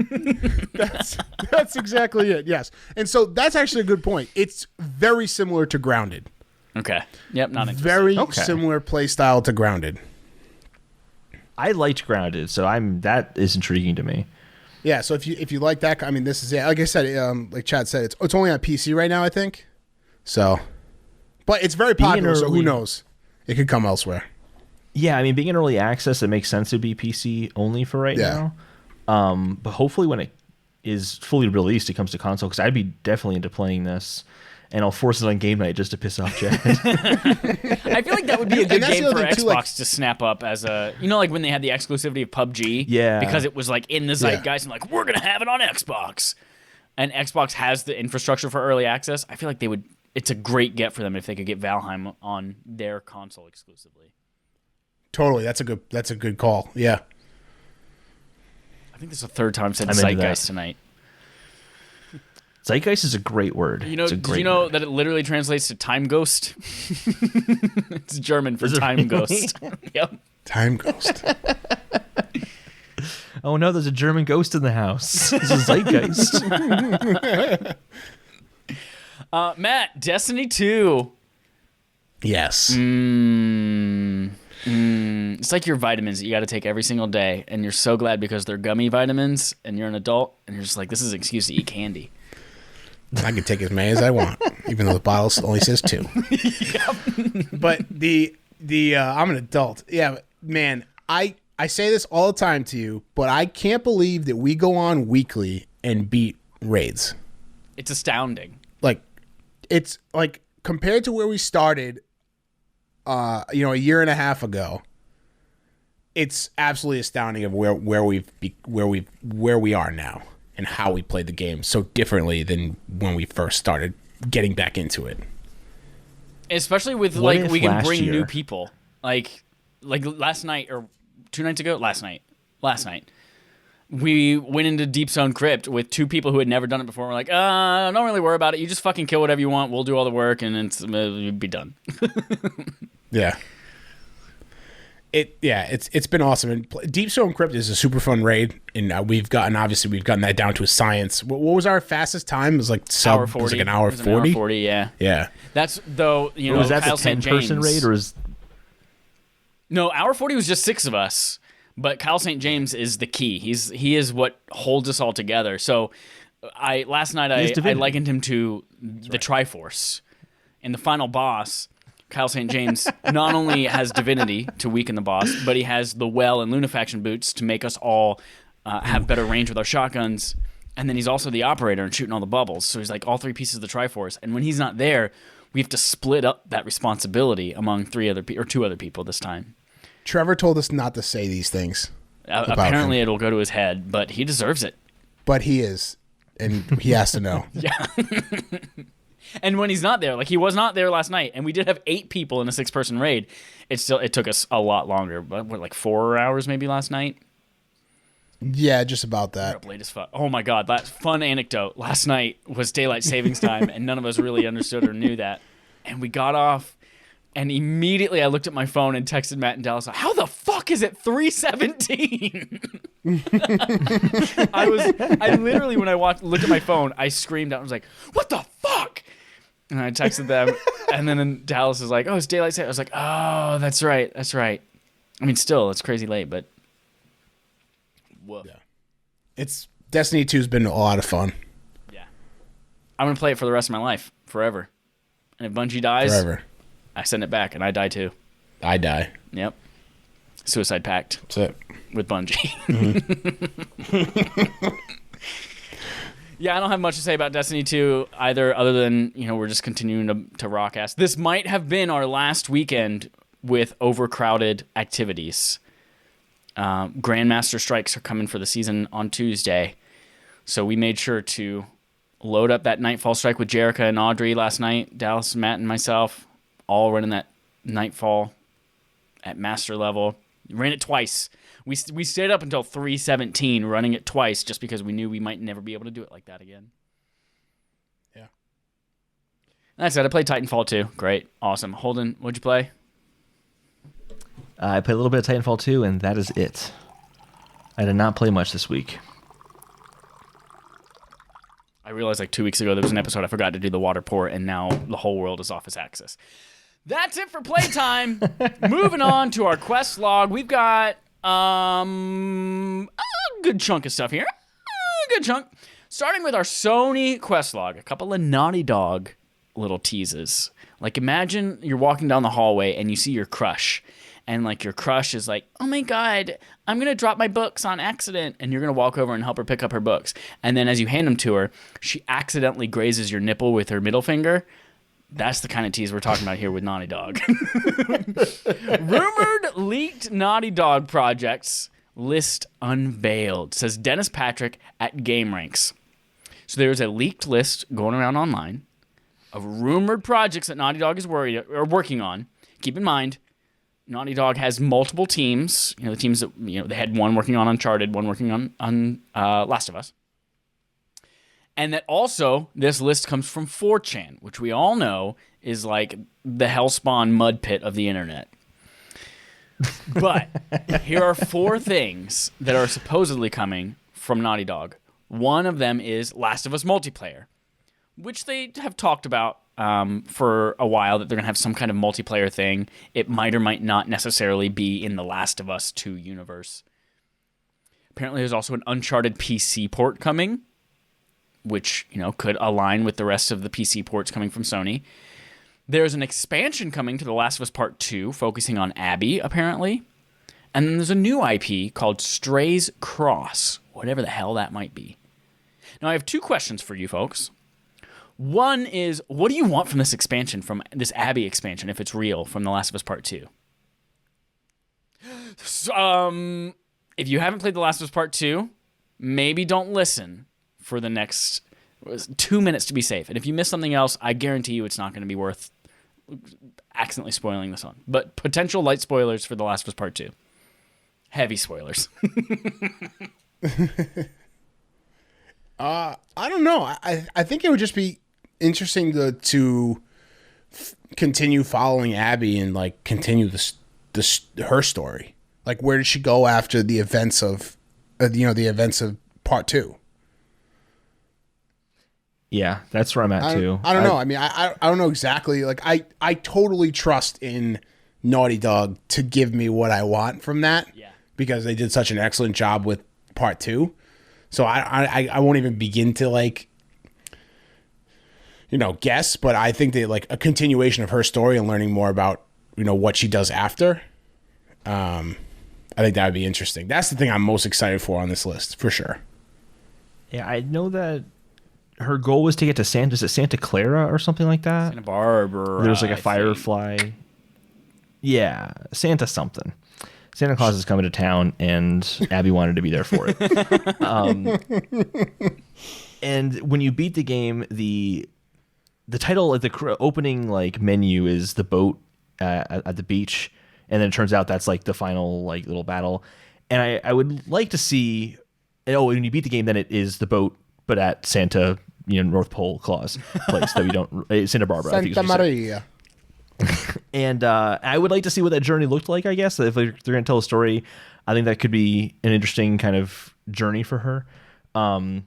S3: That's exactly it, yes. And so that's actually a good point. It's very similar to Grounded.
S2: Okay. Yep, not interesting.
S3: Very similar play style to Grounded.
S1: I liked Grounded, so that is intriguing to me.
S3: Yeah, so if you like that, I mean, this is like I said, like Chad said, it's only on PC right now, I think. So, but it's very popular, so who knows? It could come elsewhere.
S1: Yeah, I mean, being in early access, it makes sense to be PC only for right now. But hopefully, when it is fully released, it comes to console, because I'd be definitely into playing this. And I'll force it on game night just to piss off Chad.
S2: I feel like that would be a good game for Xbox to snap up as a, like when they had the exclusivity of PUBG.
S1: Yeah.
S2: Because it was like in the zeitgeist and like, we're going to have it on Xbox. And Xbox has the infrastructure for early access. I feel like it's a great get for them if they could get Valheim on their console exclusively.
S3: Totally. That's a good call. Yeah.
S2: I think this is the third time said zeitgeist tonight.
S1: Zeitgeist is a great word.
S2: Did you know that it literally translates to time ghost? It's German for time ghost. Yep.
S3: Time ghost.
S1: Oh no, there's a German ghost in the house. This is Zeitgeist.
S2: Matt, Destiny 2.
S3: Yes.
S2: It's like your vitamins that you got to take every single day, and you're so glad because they're gummy vitamins, and you're an adult, and you're just like, this is an excuse to eat candy.
S3: I can take as many as I want, even though the bottle only says 2. Yep. But the I'm an adult. Yeah, man, I say this all the time to you, but I can't believe that we go on weekly and beat raids.
S2: It's astounding.
S3: Like, it's like compared to where we started, a year and a half ago. It's absolutely astounding of where we are now. And how we played the game so differently than when we first started getting back into it.
S2: Especially with like we can bring new people. Like last night or 2 nights ago, last night, we went into Deep Zone Crypt with 2 people who had never done it before. We're like, don't really worry about it. You just fucking kill whatever you want. We'll do all the work, and it'll be done.
S3: Yeah. It's been awesome. And Deep Zone Crypt is a super fun raid, and we've gotten that down to a science. What was our fastest time? It was like
S2: hour 40.
S3: It was like an hour 40.
S2: An hour 40, yeah.
S3: Yeah.
S2: That's though.
S1: Was that
S2: Kyle
S1: the 10-person raid, or is?
S2: No, hour 40 was just 6 of us. But Kyle St. James is the key. He is what holds us all together. So last night I likened him to the Triforce. In the final boss, Kyle St. James not only has divinity to weaken the boss, but he has the well and lunafaction boots to make us all have better range with our shotguns. And then he's also the operator and shooting all the bubbles. So he's like all 3 pieces of the Triforce. And when he's not there, we have to split up that responsibility among 2 other people this time.
S3: Trevor told us not to say these things.
S2: Apparently it'll go to his head, but he deserves it.
S3: But he is. and he has to know.
S2: Yeah. And when he's not there, like he was not there last night, and we did have 8 people in a 6-person raid, it took us a lot longer. But what, like 4 hours maybe last night?
S3: Yeah, just about that.
S2: Up late as fuck. Oh my god, that fun anecdote. Last night was daylight savings time, and none of us really understood or knew that. And we got off, and immediately I looked at my phone and texted Matt and Dallas, how the fuck is it 3:17? I literally, when I looked at my phone, I screamed out. I was like, what the fuck? And I texted them, and then Dallas was like, oh, it's daylight savings. I was like, oh, that's right. I mean, still, it's crazy late, but whoa.
S3: Yeah. It's Destiny 2's been a lot of fun.
S2: Yeah. I'm going to play it for the rest of my life, forever. And if Bungie dies,
S3: Forever.
S2: I send it back, and I die too.
S3: I die.
S2: Yep. Suicide pact.
S3: That's it.
S2: With Bungie. Yeah, I don't have much to say about Destiny 2 either, other than, we're just continuing to rock ass. This might have been our last weekend with overcrowded activities. Grandmaster strikes are coming for the season on Tuesday, so we made sure to load up that Nightfall strike with Jerica and Audrey last night. Dallas, Matt, and myself all running that Nightfall at master level. Ran it twice. We stayed up until 3:17 running it twice just because we knew we might never be able to do it like that again.
S3: Yeah.
S2: That's it. I played Titanfall 2. Great. Awesome. Holden, what'd you play?
S1: I played a little bit of Titanfall 2, and that is it. I did not play much this week.
S2: I realized like 2 weeks ago there was an episode I forgot to do the water pour, and now the whole world is off its axis. That's it for playtime. Moving on to our quest log. We've got a good chunk of stuff here. A good chunk. Starting with our Sony quest log. A couple of Naughty Dog little teases. Like imagine you're walking down the hallway and you see your crush. And like your crush is like, oh my God, I'm going to drop my books on accident. And you're going to walk over and help her pick up her books. And then as you hand them to her, she accidentally grazes your nipple with her middle finger. That's the kind of tease we're talking about here with Naughty Dog. Rumored leaked Naughty Dog projects list unveiled, says Dennis Patrick at GameRanks. So there's a leaked list going around online of rumored projects that Naughty Dog is working on. Keep in mind, Naughty Dog has multiple teams. The teams that they had one working on Uncharted, one working on Last of Us. And that also, this list comes from 4chan, which we all know is like the hellspawn mud pit of the internet. But here are 4 things that are supposedly coming from Naughty Dog. One of them is Last of Us multiplayer, which they have talked about for a while, that they're going to have some kind of multiplayer thing. It might or might not necessarily be in the Last of Us 2 universe. Apparently, there's also an Uncharted PC port coming, which, could align with the rest of the PC ports coming from Sony. There's an expansion coming to The Last of Us Part 2, focusing on Abby, apparently. And then there's a new IP called Stray's Cross, whatever the hell that might be. Now, I have 2 questions for you folks. One is, what do you want from this expansion, from this Abby expansion, if it's real, from The Last of Us Part 2? So, if you haven't played The Last of Us Part 2, maybe don't listen for the next 2 minutes to be safe. And if you miss something else, I guarantee you it's not going to be worth accidentally spoiling this one. But potential light spoilers for The Last of Us Part 2. Heavy spoilers.
S3: I don't know. I think it would just be interesting to continue following Abby and like continue her story. Like, where did she go after the events of the events of Part 2?
S1: Yeah, that's where I'm at too.
S3: I don't know. I mean, I don't know exactly. Like, I totally trust in Naughty Dog to give me what I want from that.
S2: Yeah.
S3: Because they did such an excellent job with Part 2. So I won't even begin to like, guess. But I think that like a continuation of her story and learning more about what she does after. I think that would be interesting. That's the thing I'm most excited for on this list, for sure.
S1: Yeah, I know that her goal was to get to Santa Clara or something like that?
S2: Santa Barbara.
S1: There's like a Firefly. Yeah, Santa something. Santa Claus is coming to town, and Abby wanted to be there for it. And when you beat the game, the title, like the opening like menu, is the boat at the beach, and then it turns out that's like the final like little battle. And I would like to see, when you beat the game, then it is the boat, but at Santa, North Pole Claus place that we don't, Santa Barbara.
S3: Santa Maria.
S1: And I would like to see what that journey looked like. I guess if they're going to tell a story, I think that could be an interesting kind of journey for her,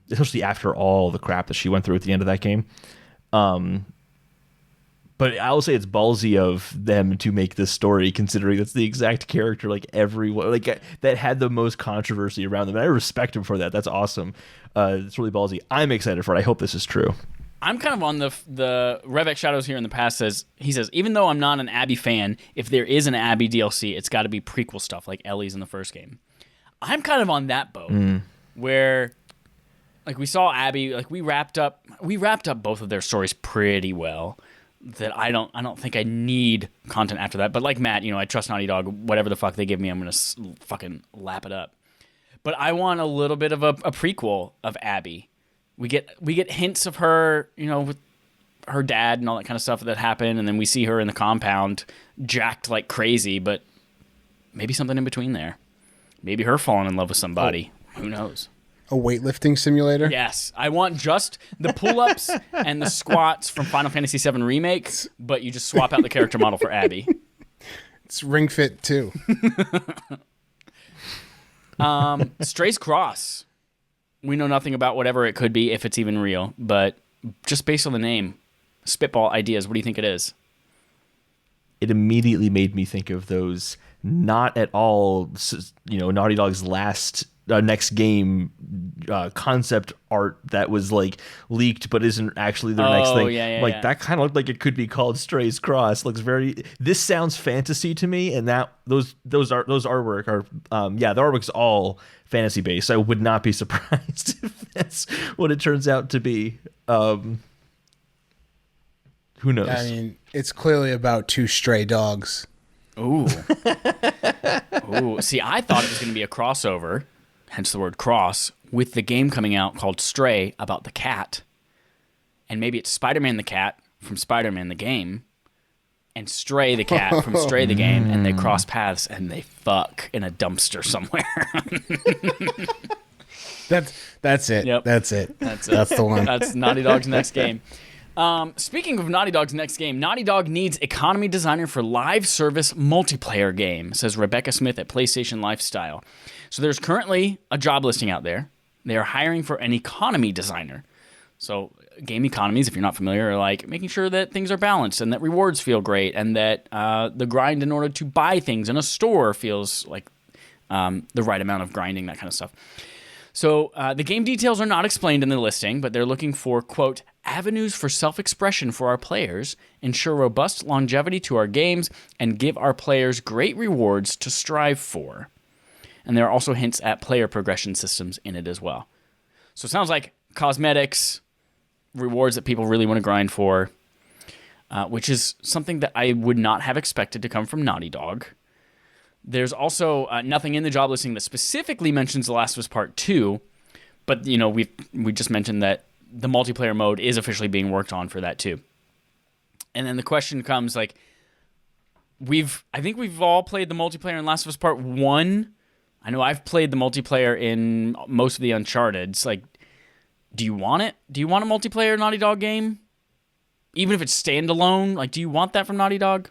S1: especially after all the crap that she went through at the end of that game. But I will say it's ballsy of them to make this story, considering that's the exact character like everyone like that had the most controversy around them. And I respect him for that. That's awesome. It's really ballsy. I'm excited for it. I hope this is true.
S2: I'm kind of on the Revek Shadows here in the past says even though I'm not an Abby fan, if there is an Abby DLC, it's got to be prequel stuff like Ellie's in the first game. I'm kind of on that boat where like we saw Abby, like we wrapped up both of their stories pretty well. That I don't think I need content after that. But like Matt, I trust Naughty Dog. Whatever the fuck they give me, I'm gonna fucking lap it up. But I want a little bit of a prequel of Abby. We get hints of her, with her dad and all that kind of stuff that happened, and then we see her in the compound, jacked like crazy. But maybe something in between there. Maybe her falling in love with somebody. Who knows?
S3: A weightlifting simulator?
S2: Yes. I want just the pull-ups and the squats from Final Fantasy VII Remake, but you just swap out the character model for Abby.
S3: It's Ring Fit too.
S2: Stray's Cross. We know nothing about whatever it could be, if it's even real, but just based on the name, spitball ideas, what do you think it is?
S1: It immediately made me think of those not at all, Naughty Dog's next game concept art that was like leaked but isn't actually their next thing.
S2: Yeah.
S1: That kind of looked like it could be called Stray's Cross. This sounds fantasy to me, and that those artwork are the artwork's all fantasy based. I would not be surprised if that's what it turns out to be. Who knows?
S3: I mean, it's clearly about two stray dogs.
S2: Ooh. See, I thought it was going to be a crossover, hence the word cross, with the game coming out called Stray about the cat. And maybe it's Spider-Man the cat from Spider-Man the game, and Stray the cat from Stray the game, and they cross paths and they fuck in a dumpster somewhere.
S3: That's it.
S2: Yep.
S3: That's it.
S2: That's
S3: the one.
S2: That's Naughty Dog's next game. Speaking of Naughty Dog's next game, Naughty Dog needs economy designer for live service multiplayer game, says Rebecca Smith at PlayStation Lifestyle. So there's currently a job listing out there. They are hiring for an economy designer. So game economies, if you're not familiar, are like making sure that things are balanced and that rewards feel great and that the grind in order to buy things in a store feels like the right amount of grinding, that kind of stuff. So the game details are not explained in the listing, but they're looking for, quote, avenues for self-expression for our players, ensure robust longevity to our games, and give our players great rewards to strive for. And there are also hints at player progression systems in it as well. So it sounds like cosmetics, rewards that people really want to grind for, which is something that I would not have expected to come from Naughty Dog. There's also nothing in the job listing that specifically mentions The Last of Us Part 2, but we just mentioned that the multiplayer mode is officially being worked on for that too. And then the question comes like, I think we've all played the multiplayer in Last of Us Part 1. I know I've played the multiplayer in most of the Uncharted's. Like, do you want it? Do you want a multiplayer Naughty Dog game? Even if it's standalone, like, do you want that from Naughty Dog?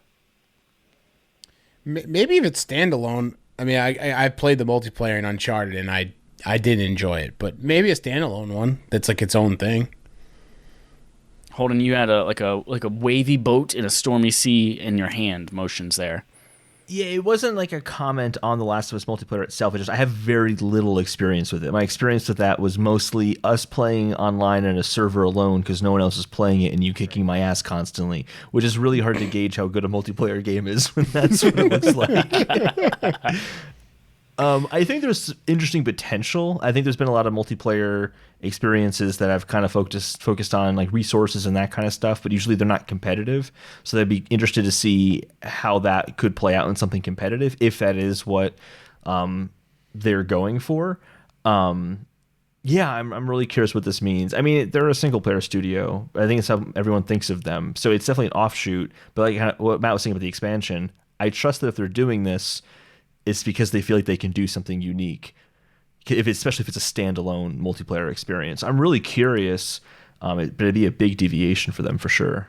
S3: Maybe if it's standalone. I mean, I played the multiplayer in Uncharted and I did enjoy it, but maybe a standalone one that's like its own thing.
S2: Holden, you had a wavy boat in a stormy sea in your hand motions there.
S1: Yeah, it wasn't like a comment on The Last of Us multiplayer itself. I have very little experience with it. My experience with that was mostly us playing online in a server alone because no one else is playing it and you kicking my ass constantly, which is really hard to gauge how good a multiplayer game is when that's what it looks like. I think there's interesting potential. I think there's been a lot of multiplayer experiences that I've kind of focused on like resources and that kind of stuff, but usually they're not competitive. So I'd be interested to see how that could play out in something competitive, if that is what they're going for. Yeah, I'm really curious what this means. I mean, they're a single player studio. I think it's how everyone thinks of them. So it's definitely an offshoot. But like kind of what Matt was saying about the expansion, I trust that if they're doing this, it's because they feel like they can do something unique. Especially if it's a standalone multiplayer experience. I'm really curious, but it'd be a big deviation for them for sure.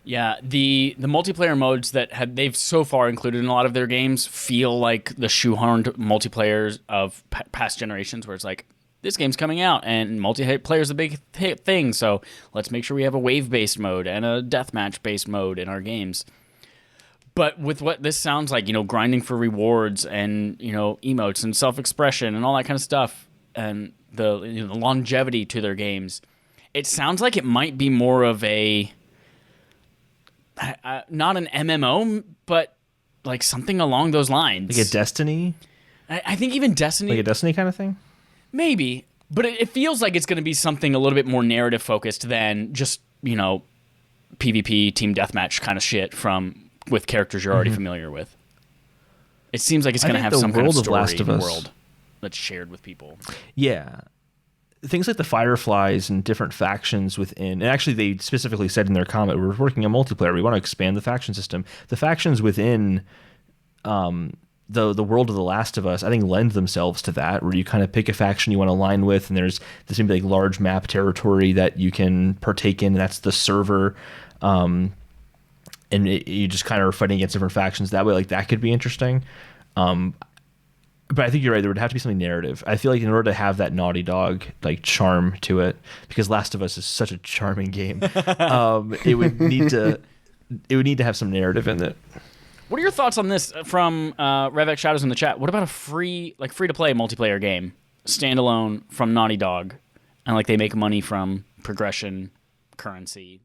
S2: Yeah, the multiplayer modes that they've so far included in a lot of their games feel like the shoehorned multiplayers of past generations, where it's like, this game's coming out and multiplayer is a big thing, so let's make sure we have a wave-based mode and a deathmatch-based mode in our games. But with what this sounds like, grinding for rewards and, emotes and self-expression and all that kind of stuff, and the longevity to their games, it sounds like it might be more of a not an MMO, but like something along those lines.
S1: Like a Destiny?
S2: I think even Destiny...
S1: Like a Destiny kind of thing?
S2: Maybe. But it feels like it's going to be something a little bit more narrative-focused than just, PvP, team deathmatch kind of shit with characters you're already familiar with. It seems like it's going to have some kind of story world that's shared with people.
S1: Yeah. Things like the Fireflies and different factions within, and actually they specifically said in their comment, we're working on multiplayer, we want to expand the faction system. The factions within the world of The Last of Us, I think, lend themselves to that, where you kind of pick a faction you want to align with, and there's this maybe like large map territory that you can partake in, and that's the server. And you just kind of are fighting against different factions that way. Like, that could be interesting. But I think you're right. There would have to be something narrative. I feel like in order to have that Naughty Dog like charm to it, because Last of Us is such a charming game, it would need to have some narrative in it.
S2: What are your thoughts on this from RevX Shadows in the chat? What about a free to play multiplayer game, standalone from Naughty Dog, and like they make money from progression, currency,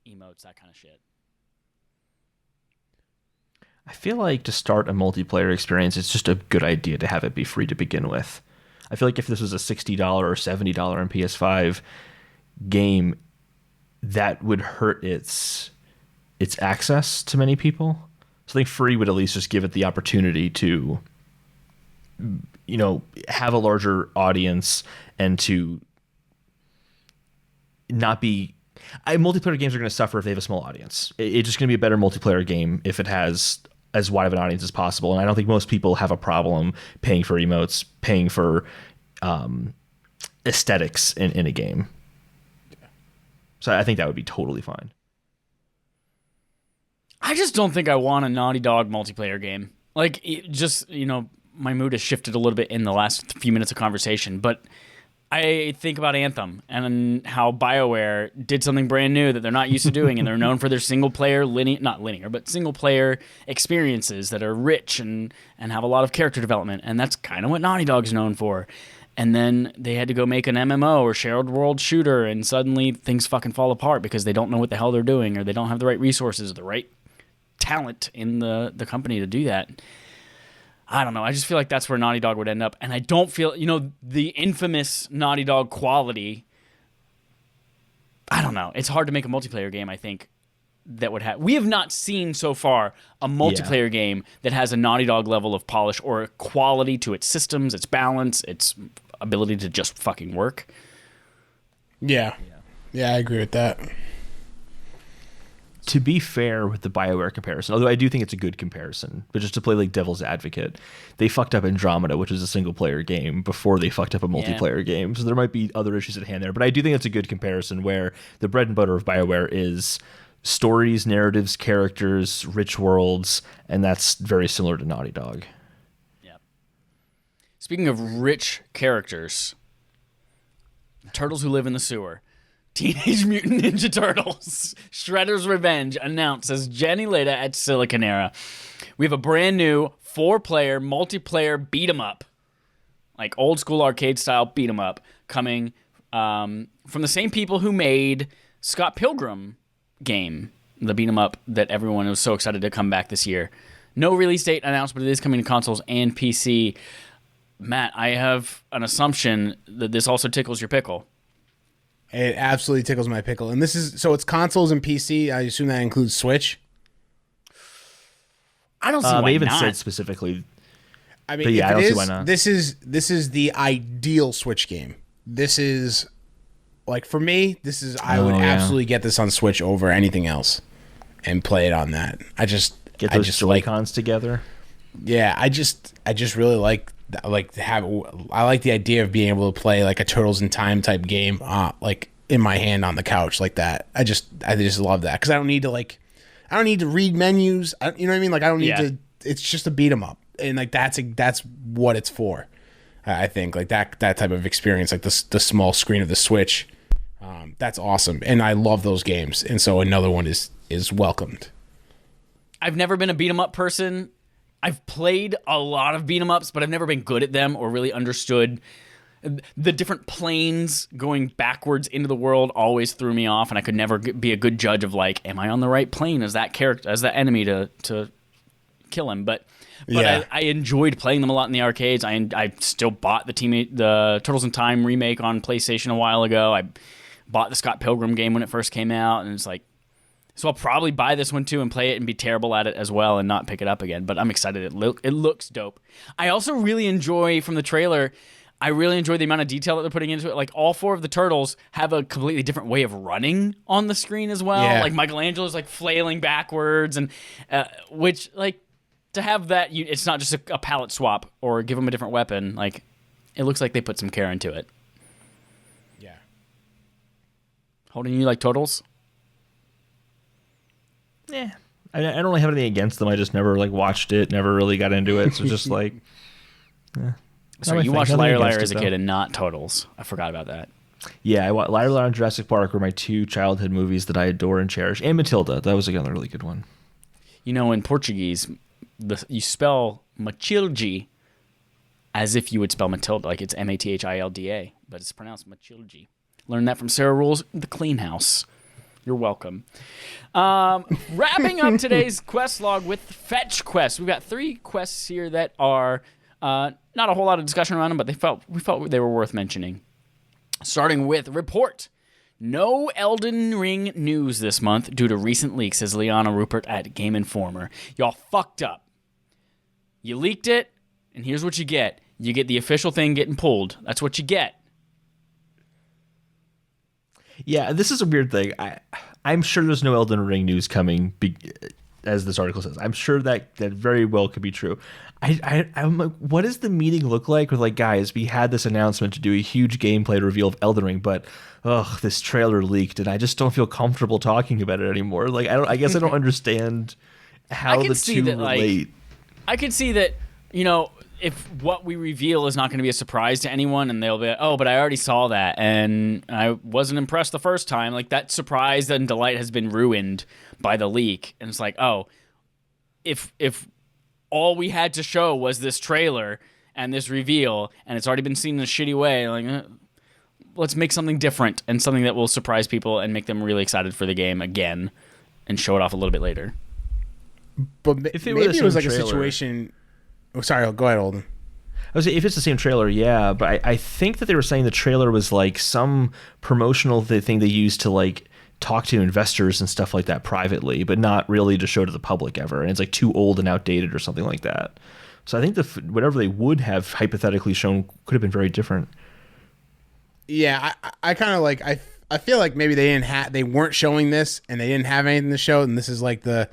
S2: emotes, that kind of shit?
S1: I feel like to start a multiplayer experience, it's just a good idea to have it be free to begin with. I feel like if this was a $60 or $70 on PS5 game, that would hurt its access to many people. So I think free would at least just give it the opportunity to, have a larger audience and to not be... multiplayer games are going to suffer if they have a small audience. It's just going to be a better multiplayer game if it has as wide of an audience as possible. And I don't think most people have a problem paying for emotes, paying for aesthetics in a game. Yeah. So I think that would be totally fine.
S2: I just don't think I want a Naughty Dog multiplayer game. Like, my mood has shifted a little bit in the last few minutes of conversation, but I think about Anthem and how BioWare did something brand new that they're not used to doing, and they're known for their single-player, single-player experiences that are rich and have a lot of character development, and that's kind of what Naughty Dog's known for. And then they had to go make an MMO or shared world shooter, and suddenly things fucking fall apart because they don't know what the hell they're doing, or they don't have the right resources or the right talent in the company to do that. I don't know. I just feel like that's where Naughty Dog would end up. And I don't feel, the infamous Naughty Dog quality. I don't know. It's hard to make a multiplayer game, I think, that would have. We have not seen so far a multiplayer game that has a Naughty Dog level of polish or quality to its systems, its balance, its ability to just fucking work.
S3: Yeah, I agree with that.
S1: To be fair with the BioWare comparison, although I do think it's a good comparison, but just to play like devil's advocate, they fucked up Andromeda, which is a single-player game, before they fucked up a multiplayer game. So there might be other issues at hand there. But I do think it's a good comparison where the bread and butter of BioWare is stories, narratives, characters, rich worlds, and that's very similar to Naughty Dog.
S2: Yeah. Speaking of rich characters, turtles who live in the sewer. Teenage Mutant Ninja Turtles Shredder's Revenge announces Jenny Leda at Siliconera. We have a brand new 4-player multiplayer beat 'em up, like old school arcade style beat 'em up, coming from the same people who made Scott Pilgrim game, the beat 'em up that everyone was so excited to come back this year. No release date announced, but it is coming to consoles and PC. Matt, I have an assumption that this also tickles your pickle.
S3: It absolutely tickles my pickle. And it's consoles and PC. I assume that includes Switch.
S2: I don't see why
S1: they even
S2: not.
S1: said specifically.
S3: I mean,
S1: but yeah, I don't see why
S3: not.
S1: not.
S3: This is the ideal Switch game. this is like for me. This is I
S1: Oh,
S3: would
S1: yeah.
S3: absolutely get this on Switch over anything else, and play it on that.
S1: Get those Joy-Cons together.
S3: Yeah, I just really like I like the idea of being able to play like a Turtles in Time type game, like in my hand on the couch like that. I just love that because I don't need to read menus. You know what I mean? Like I don't need to. It's just a beat 'em up, and like that's what it's for. I think like that type of experience, like the small screen of the Switch, that's awesome, and I love those games, and so another one is welcomed.
S2: I've never been a beat 'em up person. I've played a lot of beat 'em ups, but I've never been good at them or really understood the different planes going backwards into the world. Always threw me off, and I could never be a good judge of like, am I on the right plane as that character, as that enemy to kill him? But
S3: Yeah.
S2: I enjoyed playing them a lot in the arcades. I still bought the Turtles in Time remake on PlayStation a while ago. I bought the Scott Pilgrim game when it first came out, and it's like, so I'll probably buy this one too and play it and be terrible at it as well and not pick it up again. But I'm excited. It looks dope. I also really enjoy from the trailer. I really enjoy the amount of detail that they're putting into it. Like all four of the turtles have a completely different way of running on the screen as well.
S3: Yeah.
S2: Like Michelangelo's like flailing backwards, and which like to have that, it's not just a palette swap or give them a different weapon. Like it looks like they put some care into it.
S3: Yeah.
S2: Holding you like turtles?
S1: Yeah, I don't really have anything against them. I just never like watched it, never really got into it. So just like,
S2: So you watched Liar Liar as a kid and not Turtles. I forgot about that.
S1: Yeah, Liar Liar and Jurassic Park were my two childhood movies that I adore and cherish. And Matilda, that was again a really good one.
S2: You know, in Portuguese, you spell Matilde as if you would spell Matilda, like it's Mathilda, but it's pronounced Matilde. Learned that from Sarah Rules, The Clean House. You're welcome. Wrapping up today's quest log with Fetch Quest. We've got 3 quests here that are not a whole lot of discussion around them, but we felt they were worth mentioning. Starting with Report. No Elden Ring news this month due to recent leaks, says Liana Rupert at Game Informer. Y'all fucked up. You leaked it, and here's what you get. You get the official thing getting pulled. That's what you get.
S1: Yeah, this is a weird thing. I'm sure there's no Elden Ring news coming, as this article says. I'm sure that very well could be true. I'm like, what does the meeting look like? With like, guys, we had this announcement to do a huge gameplay reveal of Elden Ring, but this trailer leaked, and I just don't feel comfortable talking about it anymore. Like, I guess I don't understand how the two relate.
S2: I could see that, you know, if what we reveal is not going to be a surprise to anyone, and they'll be like, oh, but I already saw that, and I wasn't impressed the first time. Like, that surprise and delight has been ruined by the leak. And it's like, oh, if all we had to show was this trailer and this reveal, and it's already been seen in a shitty way, like, let's make something different and something that will surprise people and make them really excited for the game again and show it off a little bit later.
S3: But maybe it was like a situation... Oh, sorry, go ahead, Olden.
S1: I was if it's the same trailer, yeah, but I think that they were saying the trailer was like some promotional thing they used to like talk to investors and stuff like that privately, but not really to show to the public ever. And it's like too old and outdated or something like that. So I think whatever they would have hypothetically shown could have been very different.
S3: Yeah, I kind of like I feel like maybe they weren't showing this and they didn't have anything to show, and this is like the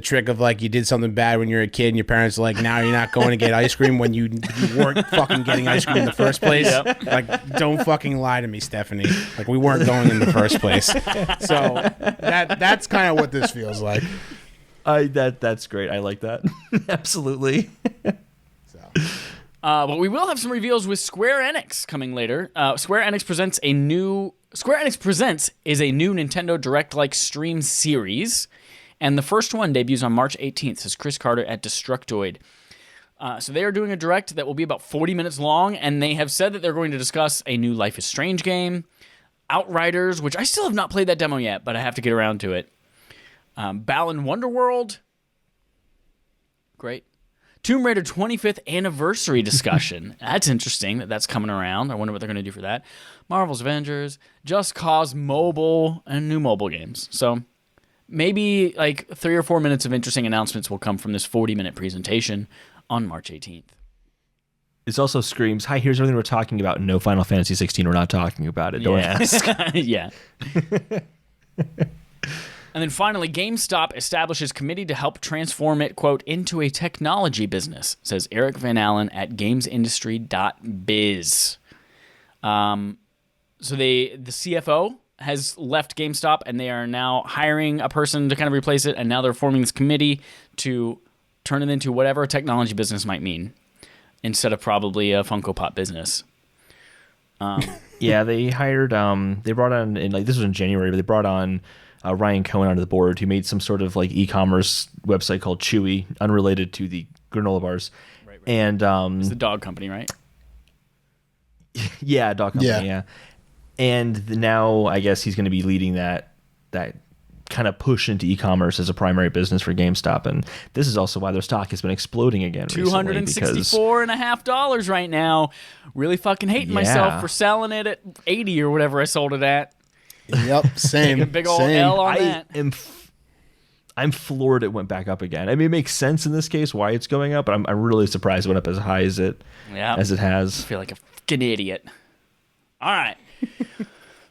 S3: trick of like you did something bad when you were a kid and your parents are like, now you're not going to get ice cream when you weren't fucking getting ice cream in the first place. Yep. Like, don't fucking lie to me, Stephanie. Like, we weren't going in the first place. So that's kind of what this feels like.
S1: That's great. I like that. Absolutely.
S2: But we will have some reveals with Square Enix coming later. Square Enix presents is a new Nintendo Direct-like stream series. And the first one debuts on March 18th, says Chris Carter at Destructoid. So they are doing a direct that will be about 40 minutes long, and they have said that they're going to discuss a new Life is Strange game, Outriders, which I still have not played that demo yet, but I have to get around to it. Balan Wonderworld. Great. Tomb Raider 25th anniversary discussion. That's interesting that's coming around. I wonder what they're going to do for that. Marvel's Avengers, Just Cause Mobile, and new mobile games. So maybe like 3 or 4 minutes of interesting announcements will come from this 40-minute presentation on March 18th.
S1: It also screams, "Hi, here's everything we're talking about. No Final Fantasy 16. We're not talking about it. Don't ask."
S2: Yeah. And then finally, GameStop establishes committee to help transform it, quote, into a technology business, says Eric Van Allen at gamesindustry.biz. So the CFO has left GameStop, and they are now hiring a person to kind of replace it, and now they're forming this committee to turn it into whatever a technology business might mean, instead of probably a Funko Pop business.
S1: Yeah, they hired, they brought on, this was in January, but they brought on Ryan Cohen onto the board, who made some sort of like e-commerce website called Chewy, unrelated to the granola bars.
S2: Right.
S1: And
S2: it's the dog company, right?
S1: Yeah, dog company, yeah. And now I guess he's going to be leading that kind of push into e-commerce as a primary business for GameStop. And this is also why their stock has been exploding again recently.
S2: $264.50 right now. Really fucking hating myself for selling it at 80 or whatever I sold it at.
S3: Yep, same.
S2: A big old L on that.
S1: I'm floored it went back up again. I mean, it makes sense in this case why it's going up, but I'm really surprised it went up as high as it has.
S2: I feel like a fucking idiot. All right.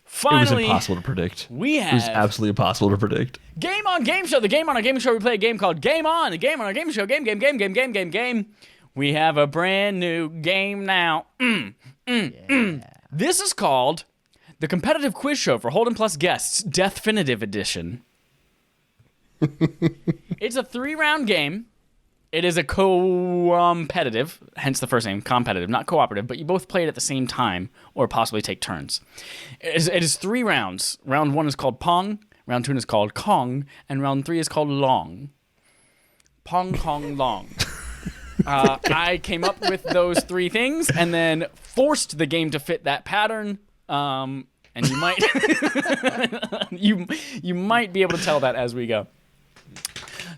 S2: Finally,
S1: it was impossible to predict.
S2: It
S1: was absolutely impossible to predict.
S2: Game on Game Show. The Game on our Game Show, we play a game called Game On. The Game on our Game Show. Game. We have a brand new game now. This is called the Competitive Quiz Show for Holden Plus Guests, Deathfinitive Edition. It's a 3-round game. It is a competitive, hence the first name, competitive, not cooperative, but you both play it at the same time or possibly take turns. It is 3 rounds. Round 1 is called Pong, round 2 is called Kong, and round 3 is called Long. Pong, Kong, Long. I came up with those 3 things and then forced the game to fit that pattern. And you might you might be able to tell that as we go.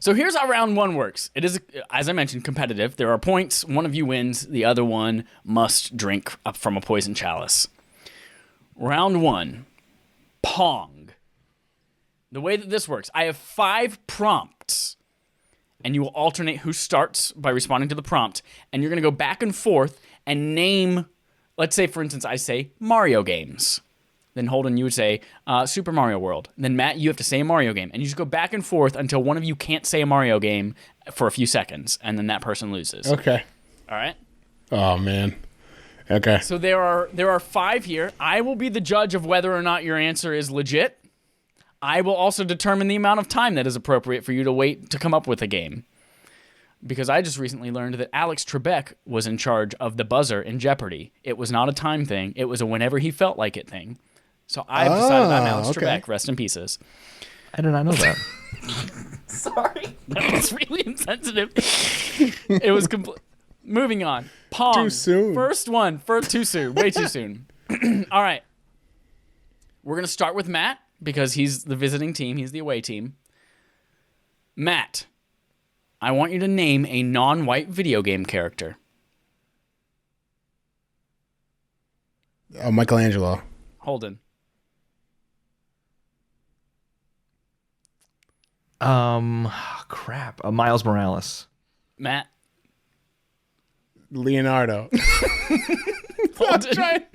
S2: So here's how round 1 works. It is, as I mentioned, competitive. There are points. One of you wins. The other one must drink up from a poison chalice. Round 1, Pong. The way that this works, I have 5 prompts, and you will alternate who starts by responding to the prompt, and you're going to go back and forth and name, let's say, for instance, I say Mario games. Then Holden, you would say Super Mario World. Then Matt, you have to say a Mario game. And you just go back and forth until one of you can't say a Mario game for a few seconds, and then that person loses.
S3: Okay.
S2: All right?
S3: Oh, man. Okay.
S2: So there are 5 here. I will be the judge of whether or not your answer is legit. I will also determine the amount of time that is appropriate for you to wait to come up with a game. Because I just recently learned that Alex Trebek was in charge of the buzzer in Jeopardy. It was not a time thing. It was a whenever he felt like it thing. So I've decided I'm Alex Trebek. Rest in pieces.
S1: I did not know that.
S2: Sorry. That was really insensitive. It was moving on. Pong.
S3: Too soon.
S2: First one. Too soon. Way too soon. All right. We're going to start with Matt because he's the visiting team. He's the away team. Matt, I want you to name a non-white video game character.
S3: Michelangelo.
S2: Holden.
S1: Crap. Miles Morales.
S2: Matt.
S3: Leonardo.
S2: Holden.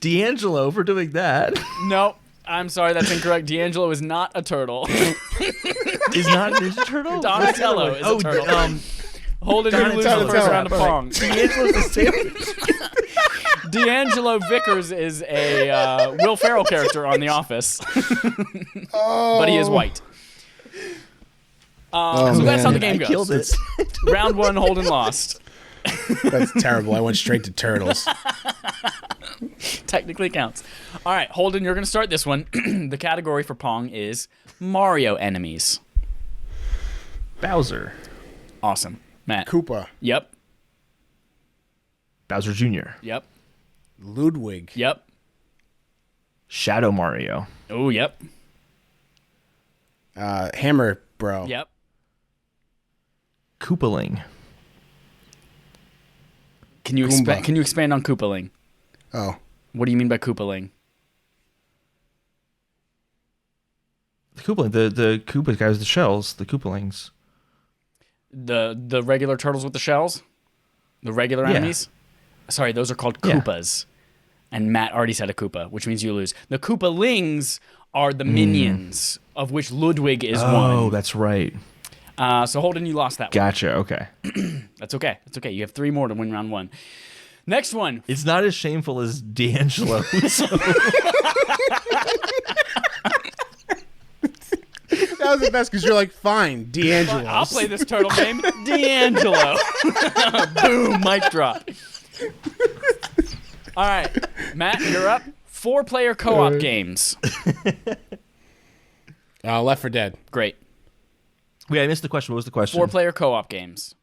S1: D'Angelo for doing that.
S2: No, I'm sorry, that's incorrect. D'Angelo is not a turtle.
S1: Is not a Ninja Turtle?
S2: Donatello is a turtle. Holden, you lose the first round of Pong.
S1: D'Angelo's a sandwich.
S2: D'Angelo Vickers is a Will Ferrell character on The Office. But he is white. So that's how the game goes.
S1: Killed it.
S2: Round 1, Holden lost.
S3: That's terrible. I went straight to turtles.
S2: Technically counts. All right, Holden, you're going to start this one. The category for Pong is Mario enemies.
S1: Bowser.
S2: Awesome. Matt.
S3: Koopa.
S2: Yep.
S1: Bowser Jr.
S2: Yep.
S3: Ludwig.
S2: Yep.
S1: Shadow Mario.
S2: Oh, yep.
S3: Hammer Bro.
S2: Yep.
S1: Koopaling.
S2: Can you expand on Koopaling?
S3: Oh.
S2: What do you mean by Koopaling?
S1: The Koopaling, the Koopa guys, the shells, the Koopalings.
S2: The regular turtles with the shells? The regular enemies? Sorry, those are called Koopas. And Matt already said a Koopa, which means you lose. The Koopalings are the minions, of which Ludwig is one.
S1: Oh, that's right.
S2: So Holden, you lost that one.
S1: Gotcha. Okay.
S2: That's okay. That's okay. You have 3 more to win round 1. Next one.
S1: It's not as shameful as D'Angelo. So.
S3: That was the best because you're like, fine, D'Angelo.
S2: I'll play this turtle game. D'Angelo. Boom, mic drop. All right, Matt, you're up. 4-player co-op games.
S3: Left 4 Dead.
S2: Great.
S1: Wait, I missed the question. What was the question?
S2: 4-player co-op games.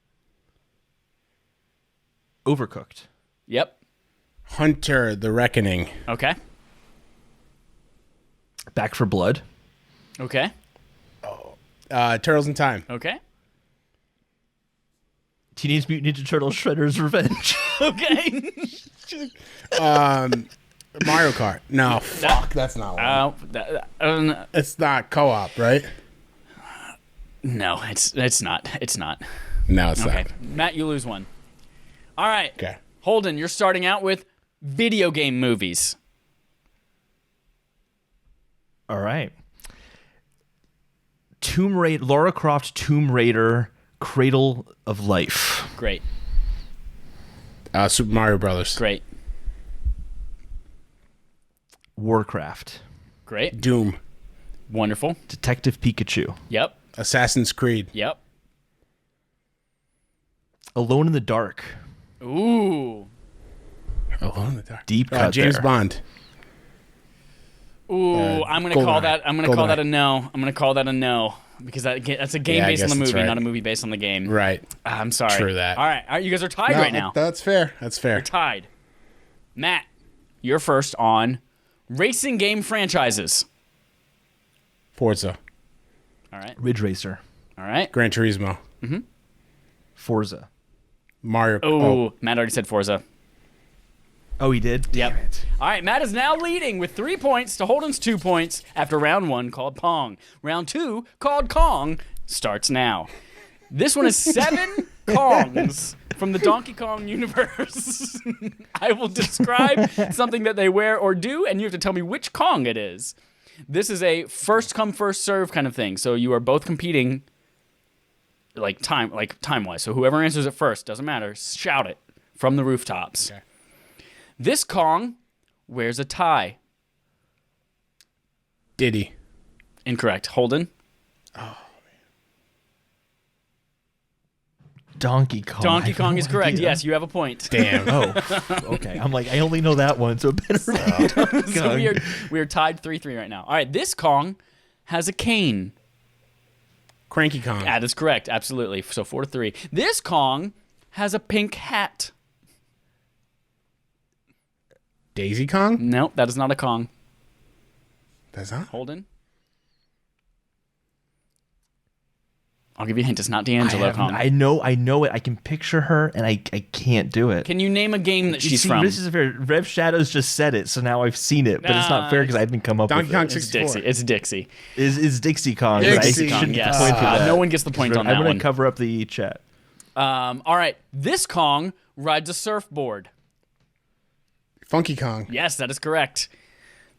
S1: Overcooked.
S2: Yep.
S3: Hunter: The Reckoning.
S2: Okay.
S1: Back for Blood.
S2: Okay.
S3: Turtles in Time.
S2: Okay.
S1: Teenage Mutant Ninja Turtles Shredder's Revenge.
S2: Okay.
S3: Mario Kart. No, fuck, that's not one. It's not co-op, right?
S2: No, it's not. It's not.
S3: No, it's
S2: Okay.
S3: not.
S2: Matt, you lose one. All right.
S3: Okay.
S2: Holden, you're starting out with video game movies.
S1: All right. Lara Croft Tomb Raider Cradle of Life.
S2: Great.
S3: Super Mario Brothers.
S2: Great.
S1: Warcraft.
S2: Great.
S3: Doom.
S2: Wonderful.
S1: Detective Pikachu.
S2: Yep.
S3: Assassin's Creed.
S2: Yep.
S1: Alone in the Dark.
S2: Ooh.
S3: Alone in the Dark.
S1: Deep cut
S3: James
S1: there.
S3: Bond.
S2: Ooh, I'm gonna call
S3: GoldenEye.
S2: that. I'm gonna call that a
S3: GoldenEye.
S2: no. I'm gonna call that a no because that's a game
S3: Yeah, I
S2: based on the
S3: guess
S2: movie,
S3: that's right.
S2: not a movie based on the game.
S3: Right.
S2: I'm sorry.
S3: True that.
S2: All right, you guys are tied
S3: No,
S2: right now.
S3: That's fair. That's fair.
S2: You're tied. Matt, you're first on racing game franchises.
S3: Forza.
S2: All right.
S1: Ridge Racer.
S2: All right.
S3: Gran Turismo.
S1: Forza.
S3: Mario.
S2: Oh, Matt already said Forza.
S1: Oh, he did?
S2: Yep.
S1: Damn it.
S2: All right, Matt is now leading with 3 points to Holden's 2 points after round 1 called Pong. Round 2 called Kong starts now. This one is 7 Kongs from the Donkey Kong universe. I will describe something that they wear or do, and you have to tell me which Kong it is. This is a first come first serve kind of thing. So you are both competing time wise. So whoever answers it first, doesn't matter, shout it from the rooftops.
S3: Okay.
S2: This Kong wears a tie.
S3: Diddy.
S2: Incorrect. Holden.
S1: Donkey Kong.
S2: Donkey
S1: I have
S2: Kong
S1: no
S2: is correct.
S1: idea.
S2: Yes, you have a point.
S3: Damn.
S1: Oh, okay. I'm like, I only know that one, so it better be Donkey
S2: So
S1: Kong.
S2: we are tied 3-3 right now. All right, this Kong has a cane.
S3: Cranky Kong.
S2: That is correct. Absolutely. So 4-3. This Kong has a pink hat.
S3: Daisy Kong.
S2: No, that is not a Kong.
S3: That's not.
S2: Holden. I'll give you a hint. It's not D'Angelo Kong.
S1: I know it. I can picture her, and I can't do it.
S2: Can you name a game that she's
S1: See,
S2: from?
S1: This is fair. Rev Shadows just said it, so now I've seen it, but it's not fair because I didn't come up
S3: Donkey
S1: with
S3: Kong
S1: it.
S2: It's
S3: 64.
S2: Dixie. It's Dixie.
S1: Is Dixie Kong.
S3: Dixie
S1: but I
S3: Kong,
S1: shouldn't
S2: yes.
S1: point for that.
S2: No one gets the point on that
S1: I'm going
S2: one.
S1: to cover up the chat.
S2: All right. This Kong rides a surfboard.
S3: Funky Kong.
S2: Yes, that is correct.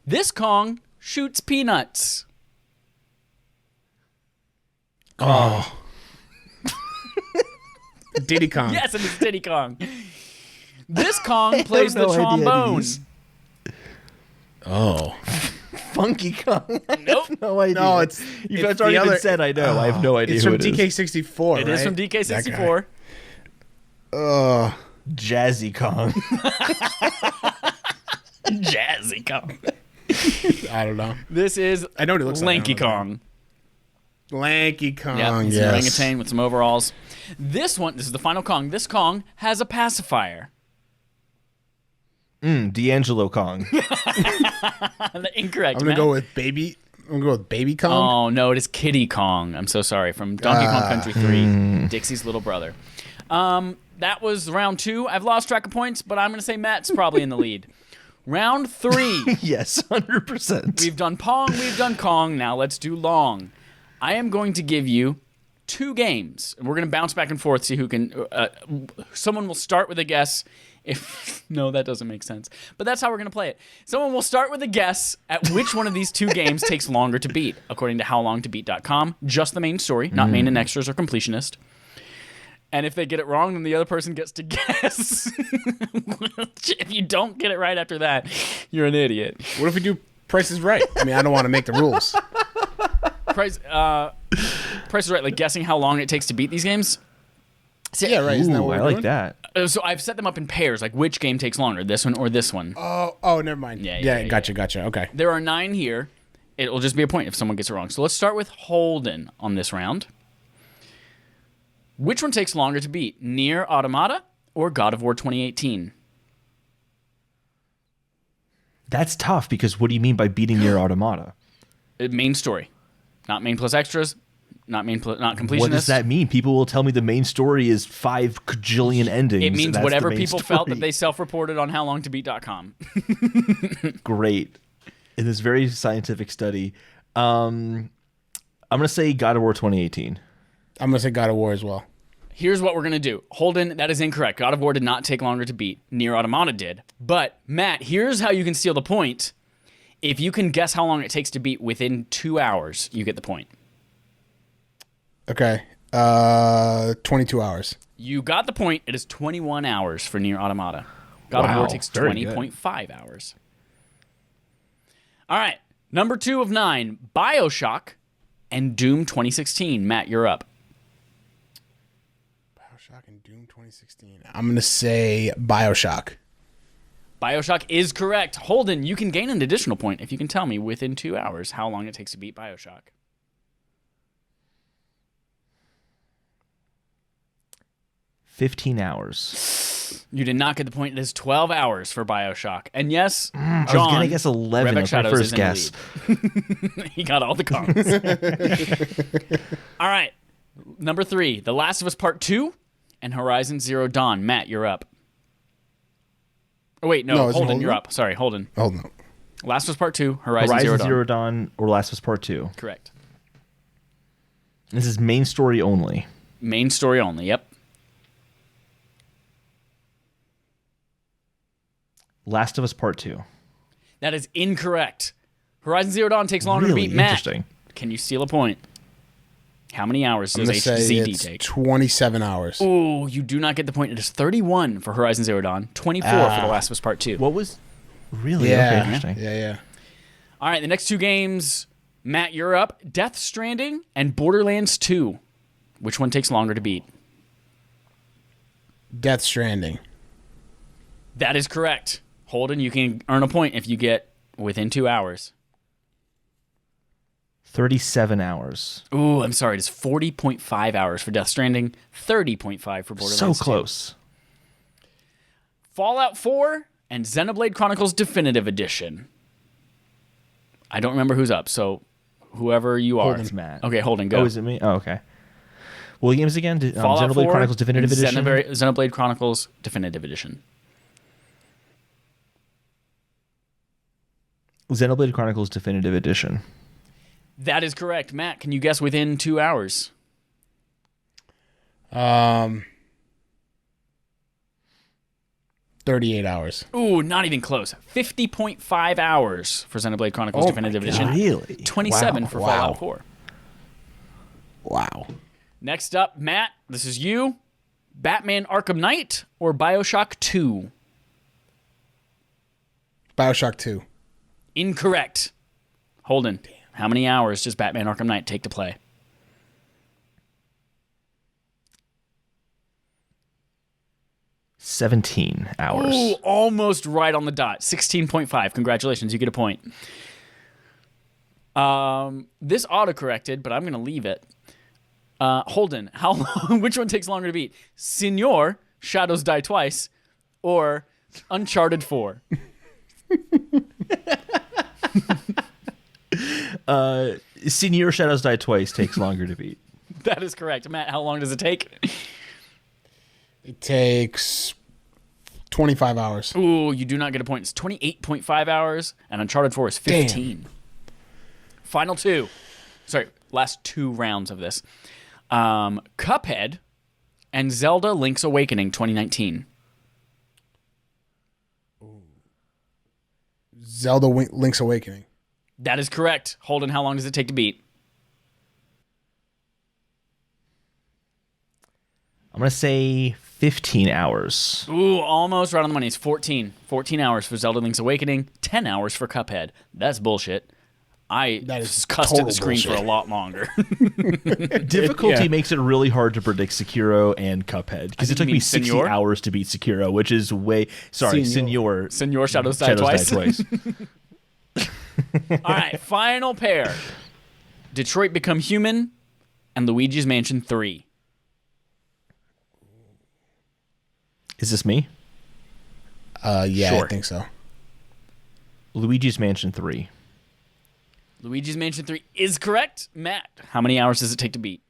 S2: This Kong shoots peanuts.
S3: Oh. Diddy Kong.
S2: Yes, it is Diddy Kong. This Kong plays the
S1: no idea
S2: trombone.
S1: these.
S3: Oh.
S1: Funky Kong.
S2: Nope.
S1: No idea.
S3: No, it's
S1: You
S3: it's
S1: guys
S3: the
S1: already
S3: other-
S1: even said I know. I have no idea
S3: It's
S1: who
S3: from
S1: it is.
S3: DK64.
S2: It is from DK64.
S1: Jazzy Kong.
S2: Jazzy Kong.
S3: I don't know.
S2: This is
S3: I know what he looks like.
S2: Lanky
S3: I don't know.
S2: Kong.
S3: Lanky Kong.
S2: Yeah, he's an
S3: yes.
S2: orangutan with some overalls. This is the final Kong. This Kong has a pacifier.
S1: D'Angelo Kong.
S2: Incorrect.
S3: I'm gonna
S2: Matt.
S3: go with Baby. I'm gonna go with Baby Kong.
S2: Oh no, it is Kitty Kong. I'm so sorry. From Donkey Kong Country 3, Dixie's little brother. That was round 2. I've lost track of points, but I'm gonna say Matt's probably in the lead. Round 3.
S1: Yes, 100%.
S2: We've done Pong, we've done Kong. Now let's do Long. I am going to give you 2 games, and we're going to bounce back and forth, see who can... someone will start with a guess. No, that doesn't make sense. But that's how we're going to play it. Someone will start with a guess at which one of these 2 games takes longer to beat, according to howlongtobeat.com. Just the main story, not main and extras or completionist. And if they get it wrong, then the other person gets to guess. If you don't get it right after that, you're an idiot.
S3: What if we do Price is Right? I mean, I don't want to make the rules.
S2: Price is Right, like guessing how long it takes to beat these games.
S3: See, yeah, right. Isn't that
S1: Ooh,
S3: what
S1: I
S3: we're
S1: like
S3: doing?
S1: that.
S2: So I've set them up in pairs, like which game takes longer, this one or this one.
S3: Oh, never mind.
S2: Yeah,
S3: Gotcha. Okay.
S2: There are 9 here. It will just be a point if someone gets it wrong. So let's start with Holden on this round. Which one takes longer to beat, Nier Automata or God of War 2018?
S1: That's tough because what do you mean by beating Nier Automata?
S2: Main story, not main plus extras, not completionist.
S1: What does that mean? People will tell me the main story is 5 kajillion endings.
S2: It means
S1: and that's
S2: whatever
S1: the main
S2: people
S1: story.
S2: felt that they self-reported on howlongtobeat.com.
S1: Great. In this very scientific study, I'm going to say God of War 2018.
S3: I'm going to say God of War as well.
S2: Here's what we're going to do. Holden, that is incorrect. God of War did not take longer to beat. Nier Automata did. But, Matt, here's how you can steal the point. If you can guess how long it takes to beat within 2 hours, you get the point.
S3: Okay. 22 hours.
S2: You got the point. It is 21 hours for Nier Automata. God of War takes
S1: very good.
S2: 20.5 hours. All right. Number 2 of 9, BioShock and Doom 2016. Matt, you're up.
S3: BioShock and Doom 2016. I'm going to say BioShock.
S2: BioShock is correct. Holden, you can gain an additional point if you can tell me within 2 hours how long it takes to beat BioShock.
S1: 15 hours.
S2: You did not get the point. It is 12 hours for BioShock. And yes, John,
S1: I was going to guess 11.
S2: Rebecca
S1: That's my
S2: Shadows
S1: first
S2: is in the
S1: guess.
S2: lead. He got all the cards. All right. Number 3, The Last of Us Part 2 and Horizon Zero Dawn. Matt, you're up. Oh, wait, no, Holden, you're up. Sorry, Holden.
S3: Hold on.
S2: Last of Us Part 2, Horizon Zero Dawn.
S1: Zero Dawn or Last of Us Part 2.
S2: Correct.
S1: This is main story only.
S2: Main story only, yep.
S1: Last of Us Part 2.
S2: That is incorrect. Horizon Zero Dawn takes longer
S1: Really
S2: to beat. Matt,
S1: interesting.
S2: can you steal a point? How many hours
S3: I'm
S2: does
S3: going to say
S2: HZD
S3: it's
S2: take?
S3: 27 hours.
S2: Ooh, you do not get the point. It is 31 for Horizon Zero Dawn, 24 for The Last of Us Part 2.
S1: What was... Really?
S3: Yeah.
S1: Okay, interesting.
S3: Yeah.
S2: All right, the next 2 games, Matt, you're up. Death Stranding and Borderlands 2. Which one takes longer to beat?
S3: Death Stranding.
S2: That is correct. Holden, you can earn a point if you get within 2 hours.
S1: 37 hours.
S2: Ooh, I'm sorry. It is 40.5 hours for Death Stranding, 30.5 for Borderlands 2.
S1: So close.
S2: Fallout 4 and Xenoblade Chronicles Definitive Edition. I don't remember who's up, so whoever you are.
S1: It's Matt.
S2: Okay, Holden, go.
S1: Oh, is it me? Oh, okay. What games again?
S2: Fallout
S1: Xenoblade
S2: 4
S1: Chronicles Definitive
S2: and
S1: Edition?
S2: Xenoblade Chronicles Definitive Edition.
S1: Xenoblade Chronicles Definitive Edition.
S2: That is correct. Matt, can you guess within 2 hours?
S3: 38 hours.
S2: Ooh, not even close. 50.5 hours for Xenoblade Chronicles Definitive Edition.
S1: Really?
S2: 27 for Fallout 4.
S3: Wow.
S2: Next up, Matt, this is you. Batman Arkham Knight or BioShock 2?
S3: BioShock 2.
S2: Incorrect. Holden, how many hours does Batman Arkham Knight take to play?
S1: $17 hours.
S2: Ooh, almost right on the dot. 16.5. Congratulations, you get a point. This auto-corrected, but I'm going to leave it. Holden, how long? Which one takes longer to beat? Senor, Shadows Die Twice, or Uncharted 4?
S1: Senior Shadows Die Twice takes longer to beat.
S2: That is correct. Matt, how long does it take?
S3: It takes 25 hours.
S2: Ooh, you do not get a point. It's 28.5 hours, and Uncharted 4 is 15. Final 2. Sorry, last 2 rounds of this. Cuphead and Zelda Link's Awakening 2019.
S3: Zelda Link's Awakening.
S2: That is correct. Holden, how long does it take to beat?
S1: I'm going to say 15 hours.
S2: Ooh, almost right on the money. It's 14. 14 hours for Zelda Link's Awakening, 10 hours for Cuphead. That's bullshit.
S3: That is
S2: cussed at
S3: total
S2: the screen
S3: bullshit.
S2: for a lot longer.
S1: Difficulty
S3: Yeah.
S1: makes it really hard to predict Sekiro and Cuphead because it took me 60
S2: Senor?
S1: hours to beat Sekiro, which is way... Sorry, Senor.
S2: Senor Shadows Die Twice.
S1: Twice.
S2: All right, final pair. Detroit Become Human and Luigi's Mansion 3.
S1: Is this me?
S3: Yeah,
S1: Sure.
S3: I think so.
S1: Luigi's Mansion 3.
S2: Luigi's Mansion 3 is correct. Matt, how many hours does it take to beat?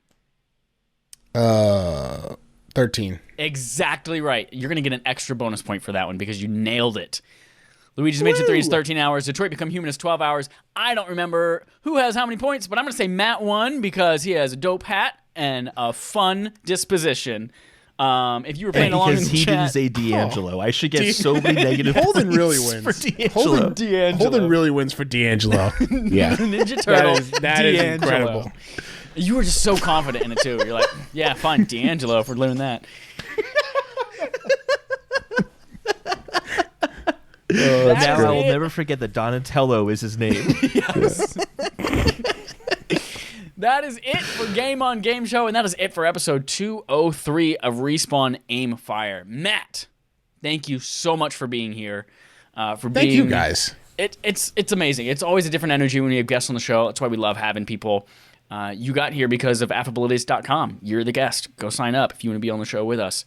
S3: 13.
S2: Exactly right. You're going to get an extra bonus point for that one because you nailed it. Luigi's Mansion 3 is 13 hours. Detroit Become Human is 12 hours. I don't remember who has how many points, but I'm going to say Matt won because he has a dope hat and a fun disposition. If you were playing along in
S1: Because
S2: the
S1: he
S2: chat,
S1: didn't say D'Angelo. I should get so many negative
S3: Holden really
S1: points
S3: wins.
S1: for D'Angelo.
S3: Holden really wins for D'Angelo. Yeah.
S2: Ninja Turtle,
S3: that is
S2: D'Angelo.
S3: incredible.
S2: You were just so confident in it too. You're like, yeah, fine, D'Angelo, if we're doing that.
S1: Now I will
S2: it.
S1: never forget that Donatello is his name.
S2: Yes. That is it for Game on Game Show, and that is it for episode 203 of Respawn Aim Fire. Matt, thank you so much for being here.
S3: Thank you, guys.
S2: It's amazing. It's always a different energy when we have guests on the show. That's why we love having people. You got here because of affabilities.com. You're the guest. Go sign up if you want to be on the show with us.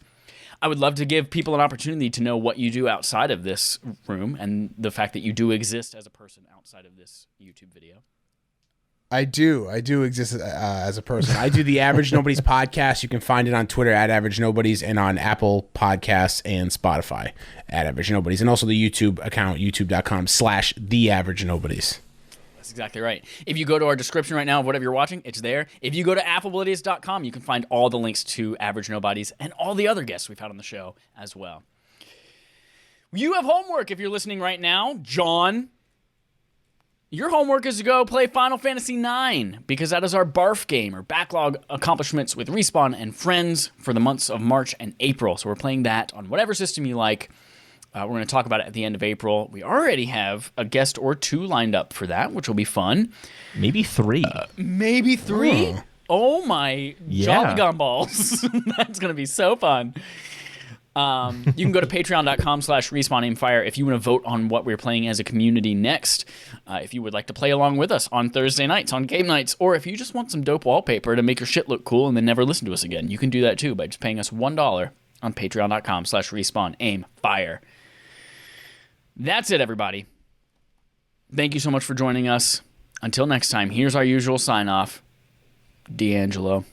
S2: I would love to give people an opportunity to know what you do outside of this room and the fact that you do exist as a person outside of this YouTube video.
S3: I do exist as a person. I do the Average Nobodies podcast. You can find it on Twitter at Average Nobodies and on Apple Podcasts and Spotify at Average Nobodies. And also the YouTube account, youtube.com/The Average Nobodies.
S2: That's exactly right. If you go to our description right now of whatever you're watching, it's there. If you go to affabilities.com, you can find all the links to Average Nobodies and all the other guests we've had on the show as well. You have homework if you're listening right now. John, your homework is to go play Final Fantasy IX because that is our BARF game, or Backlog Accomplishments with Respawn and Friends for the months of March and April. So we're playing that on whatever system you like. We're going to talk about it at the end of April. We already have a guest or two lined up for that, which will be fun.
S1: Maybe 3.
S2: Maybe 3? Oh my jolly gumballs. That's going to be so fun. You can go to patreon.com/respawnaimfire if you want to vote on what we're playing as a community next. If you would like to play along with us on Thursday nights, on game nights, or if you just want some dope wallpaper to make your shit look cool and then never listen to us again, you can do that too by just paying us $1 on patreon.com/respawnaimfire. That's it, everybody. Thank you so much for joining us. Until next time, here's our usual sign-off. D'Angelo.